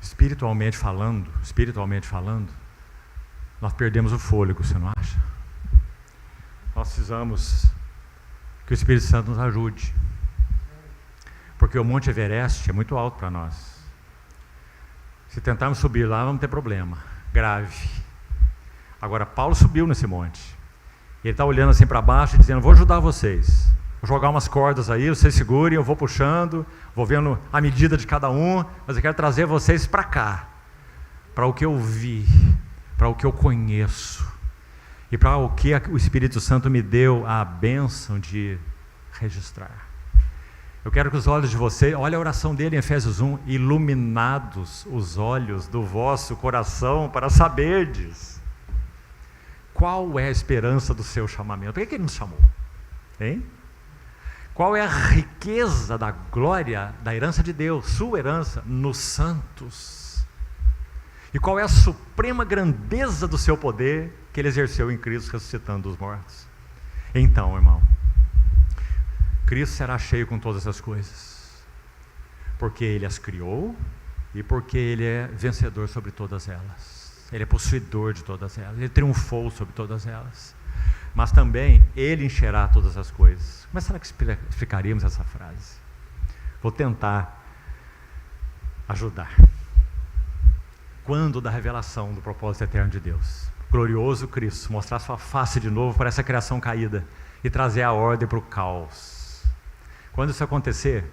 Espiritualmente falando, nós perdemos o fôlego, você não acha? Nós precisamos que o Espírito Santo nos ajude. Porque o Monte Everest é muito alto para nós. Se tentarmos subir lá, vamos ter problema grave. Agora, Paulo subiu nesse monte. Ele está olhando assim para baixo e dizendo: vou ajudar vocês. Vou jogar umas cordas aí, vocês segurem, eu vou puxando, vou vendo a medida de cada um, mas eu quero trazer vocês para cá, para o que eu vi, para o que eu conheço, e para o que o Espírito Santo me deu a bênção de registrar. Eu quero que os olhos de vocês, olha a oração dele em Efésios 1, iluminados os olhos do vosso coração para saberdes qual é a esperança do seu chamamento. Por que ele nos chamou? Hein? Qual é a riqueza da glória, da herança de Deus, sua herança, nos santos? E qual é a suprema grandeza do seu poder que ele exerceu em Cristo ressuscitando os mortos? Então, irmão, Cristo será cheio com todas as coisas, porque Ele as criou e porque Ele é vencedor sobre todas elas. Ele é possuidor de todas elas, Ele triunfou sobre todas elas. Mas também Ele encherá todas as coisas. Como será que explicaríamos essa frase? Vou tentar ajudar. Quando da revelação do propósito eterno de Deus, glorioso Cristo, mostrar sua face de novo para essa criação caída e trazer a ordem para o caos. Quando isso acontecer,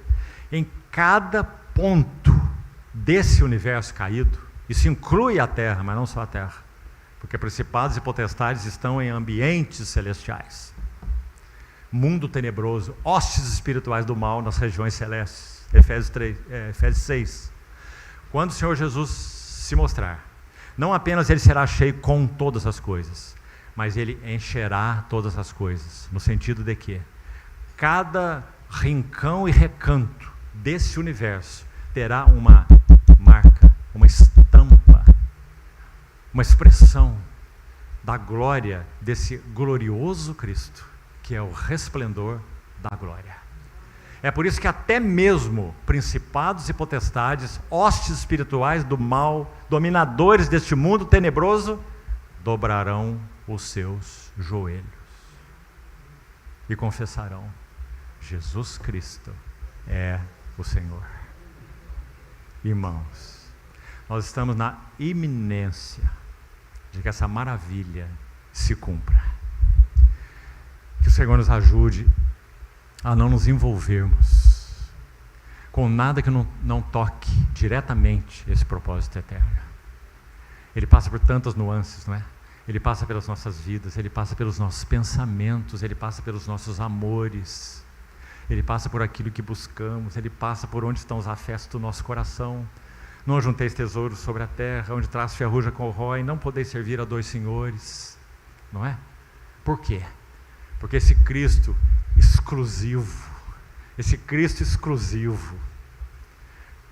em cada ponto desse universo caído, isso inclui a Terra, mas não só a Terra, porque principados e potestades estão em ambientes celestiais, mundo tenebroso, hostes espirituais do mal nas regiões celestes. Efésios 6. Quando o Senhor Jesus se mostrar, não apenas Ele será cheio com todas as coisas, mas Ele encherá todas as coisas, no sentido de que cada rincão e recanto desse universo terá uma marca, uma estampa, uma expressão da glória desse glorioso Cristo, que é o resplendor da glória. É por isso que até mesmo principados e potestades, hostes espirituais do mal, dominadores deste mundo tenebroso, dobrarão os seus joelhos e confessarão: Jesus Cristo é o Senhor. Irmãos, nós estamos na iminência de que essa maravilha se cumpra. Que o Senhor nos ajude a não nos envolvermos com nada que não toque diretamente esse propósito eterno. Ele passa por tantas nuances, não é? Ele passa pelas nossas vidas, Ele passa pelos nossos pensamentos, Ele passa pelos nossos amores, Ele passa por aquilo que buscamos, Ele passa por onde estão os afetos do nosso coração. Não ajunteis tesouros sobre a terra, onde traço ferrugem corrói, não podeis servir a dois senhores, não é? Por quê? Porque esse Cristo exclusivo,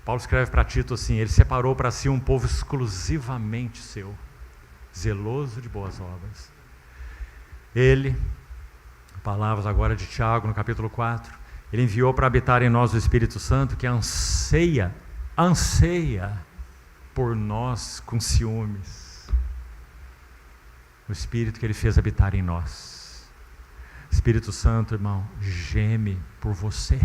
Paulo escreve para Tito assim: Ele separou para si um povo exclusivamente seu, zeloso de boas obras. Ele, palavras agora de Tiago no capítulo 4, Ele enviou para habitar em nós o Espírito Santo, que anseia por nós com ciúmes. O Espírito que Ele fez habitar em nós. Espírito Santo, irmão, geme por você.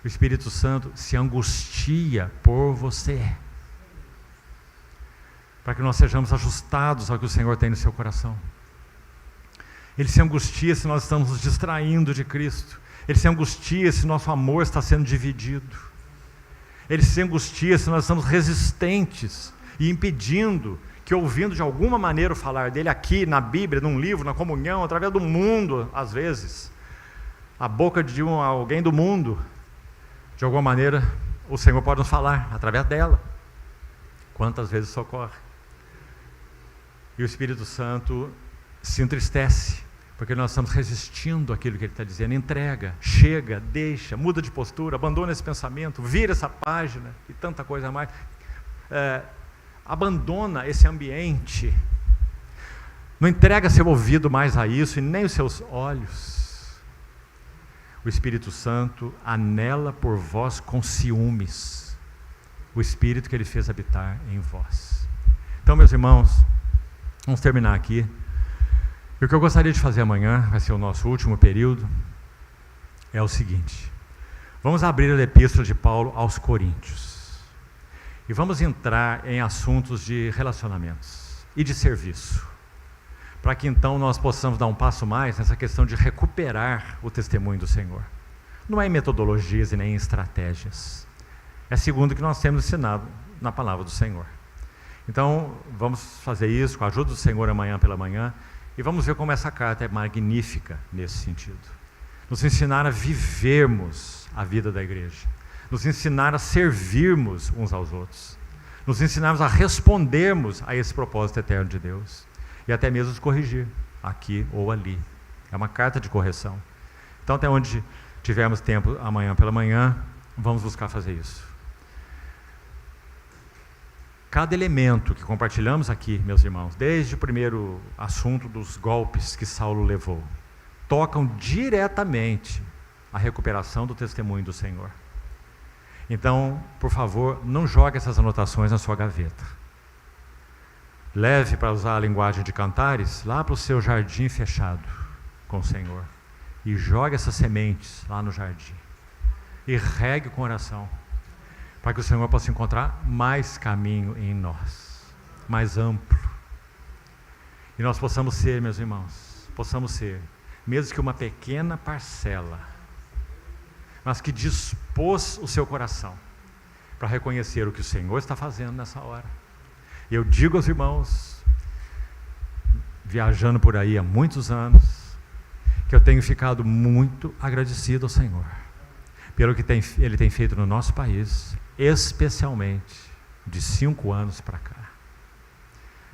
O Espírito Santo se angustia por você, para que nós sejamos ajustados ao que o Senhor tem no seu coração. Ele se angustia se nós estamos nos distraindo de Cristo. Ele se angustia se nosso amor está sendo dividido. Ele se angustia se nós estamos resistentes e impedindo que, ouvindo de alguma maneira o falar dele aqui, na Bíblia, num livro, na comunhão, através do mundo, às vezes, a boca de alguém do mundo, de alguma maneira, o Senhor pode nos falar através dela. Quantas vezes isso ocorre? E o Espírito Santo se entristece, porque nós estamos resistindo àquilo que Ele está dizendo. Entrega, chega, deixa, muda de postura, abandona esse pensamento, vira essa página e tanta coisa mais. Abandona esse ambiente. Não entrega seu ouvido mais a isso e nem os seus olhos. O Espírito Santo anela por vós com ciúmes, o Espírito que Ele fez habitar em vós. Então, meus irmãos, vamos terminar aqui. E o que eu gostaria de fazer amanhã, vai ser o nosso último período, é o seguinte: vamos abrir a epístola de Paulo aos Coríntios e vamos entrar em assuntos de relacionamentos e de serviço, para que então nós possamos dar um passo mais nessa questão de recuperar o testemunho do Senhor. Não é em metodologias e nem em estratégias, é segundo o que nós temos ensinado na palavra do Senhor. Então vamos fazer isso com a ajuda do Senhor amanhã pela manhã, e vamos ver como essa carta é magnífica nesse sentido. Nos ensinar a vivermos a vida da igreja, nos ensinar a servirmos uns aos outros, nos ensinarmos a respondermos a esse propósito eterno de Deus, e até mesmo nos corrigir, aqui ou ali. É uma carta de correção. Então, até onde tivermos tempo amanhã pela manhã, vamos buscar fazer isso. Cada elemento que compartilhamos aqui, meus irmãos, desde o primeiro assunto dos golpes que Saulo levou, tocam diretamente a recuperação do testemunho do Senhor. Então, por favor, não jogue essas anotações na sua gaveta. Leve, para usar a linguagem de Cantares, lá para o seu jardim fechado com o Senhor. E jogue essas sementes lá no jardim. E regue com oração, para que o Senhor possa encontrar mais caminho em nós, mais amplo. E nós possamos ser, meus irmãos, mesmo que uma pequena parcela, mas que dispôs o seu coração para reconhecer o que o Senhor está fazendo nessa hora. Eu digo aos irmãos, viajando por aí há muitos anos, que eu tenho ficado muito agradecido ao Senhor, pelo que Ele tem feito no nosso país, especialmente de 5 anos para cá.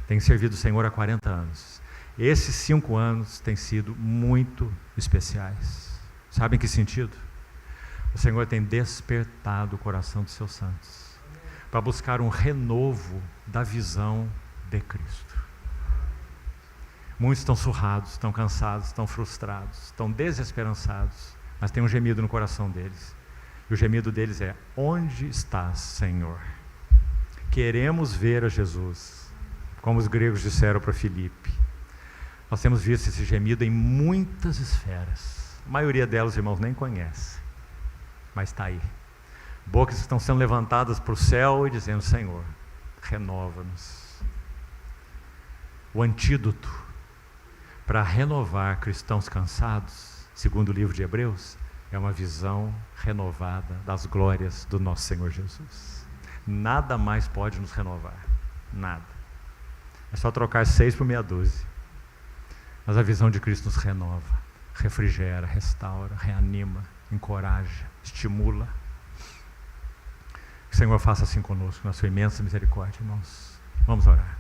Tenho servido o Senhor há 40 anos. Esses 5 anos têm sido muito especiais. Sabe em que sentido? O Senhor tem despertado o coração dos seus santos para buscar um renovo da visão de Cristo. Muitos estão surrados, estão cansados, estão frustrados, estão desesperançados, mas tem um gemido no coração deles. E o gemido deles é: onde estás, Senhor? Queremos ver a Jesus, como os gregos disseram para Filipe. Nós temos visto esse gemido em muitas esferas. A maioria delas, irmãos, nem conhece, mas está aí. Bocas estão sendo levantadas para o céu e dizendo: Senhor, renova-nos. O antídoto para renovar cristãos cansados, segundo o livro de Hebreus, é uma visão renovada das glórias do nosso Senhor Jesus. Nada mais pode nos renovar, nada. É só trocar 6 por meia dúzia. Mas a visão de Cristo nos renova, refrigera, restaura, reanima, encoraja, estimula. Que o Senhor faça assim conosco, na sua imensa misericórdia, irmãos. Vamos orar.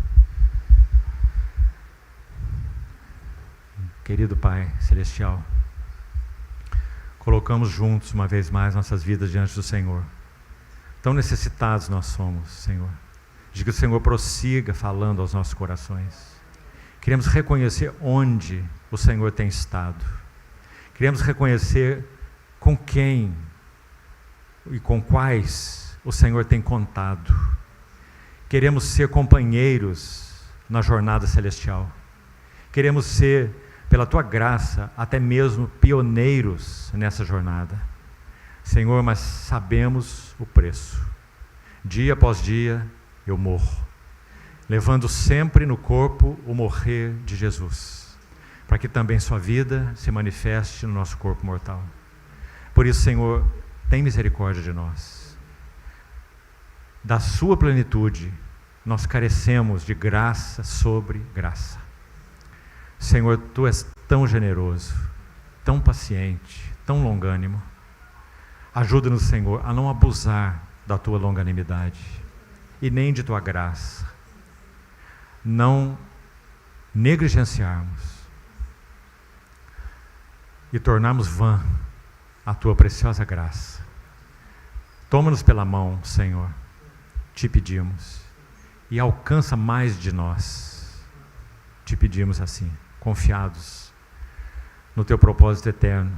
Querido Pai Celestial, colocamos juntos uma vez mais nossas vidas diante do Senhor. Tão necessitados nós somos, Senhor, de que o Senhor prossiga falando aos nossos corações. Queremos reconhecer onde o Senhor tem estado. Queremos reconhecer com quem e com quais o Senhor tem contado. Queremos ser companheiros na jornada celestial. Queremos ser, pela Tua graça, até mesmo pioneiros nessa jornada. Senhor, mas sabemos o preço. Dia após dia eu morro, levando sempre no corpo o morrer de Jesus, para que também sua vida se manifeste no nosso corpo mortal. Por isso, Senhor, tem misericórdia de nós. Da sua plenitude, nós carecemos de graça sobre graça. Senhor, tu és tão generoso, tão paciente, tão longânimo. Ajuda-nos, Senhor, a não abusar da tua longanimidade e nem de tua graça. Não negligenciarmos e tornarmos vã a tua preciosa graça. Toma-nos pela mão, Senhor, te pedimos, e alcança mais de nós. Te pedimos assim, confiados no teu propósito eterno.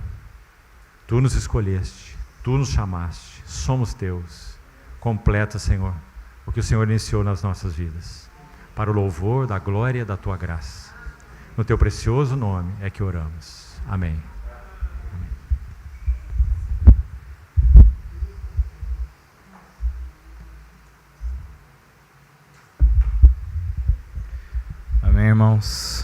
Tu nos escolheste, tu nos chamaste, somos teus. Completa, Senhor, o que o Senhor iniciou nas nossas vidas, para o louvor da glória da tua graça. No teu precioso nome é que oramos. Amém. Amém, irmãos.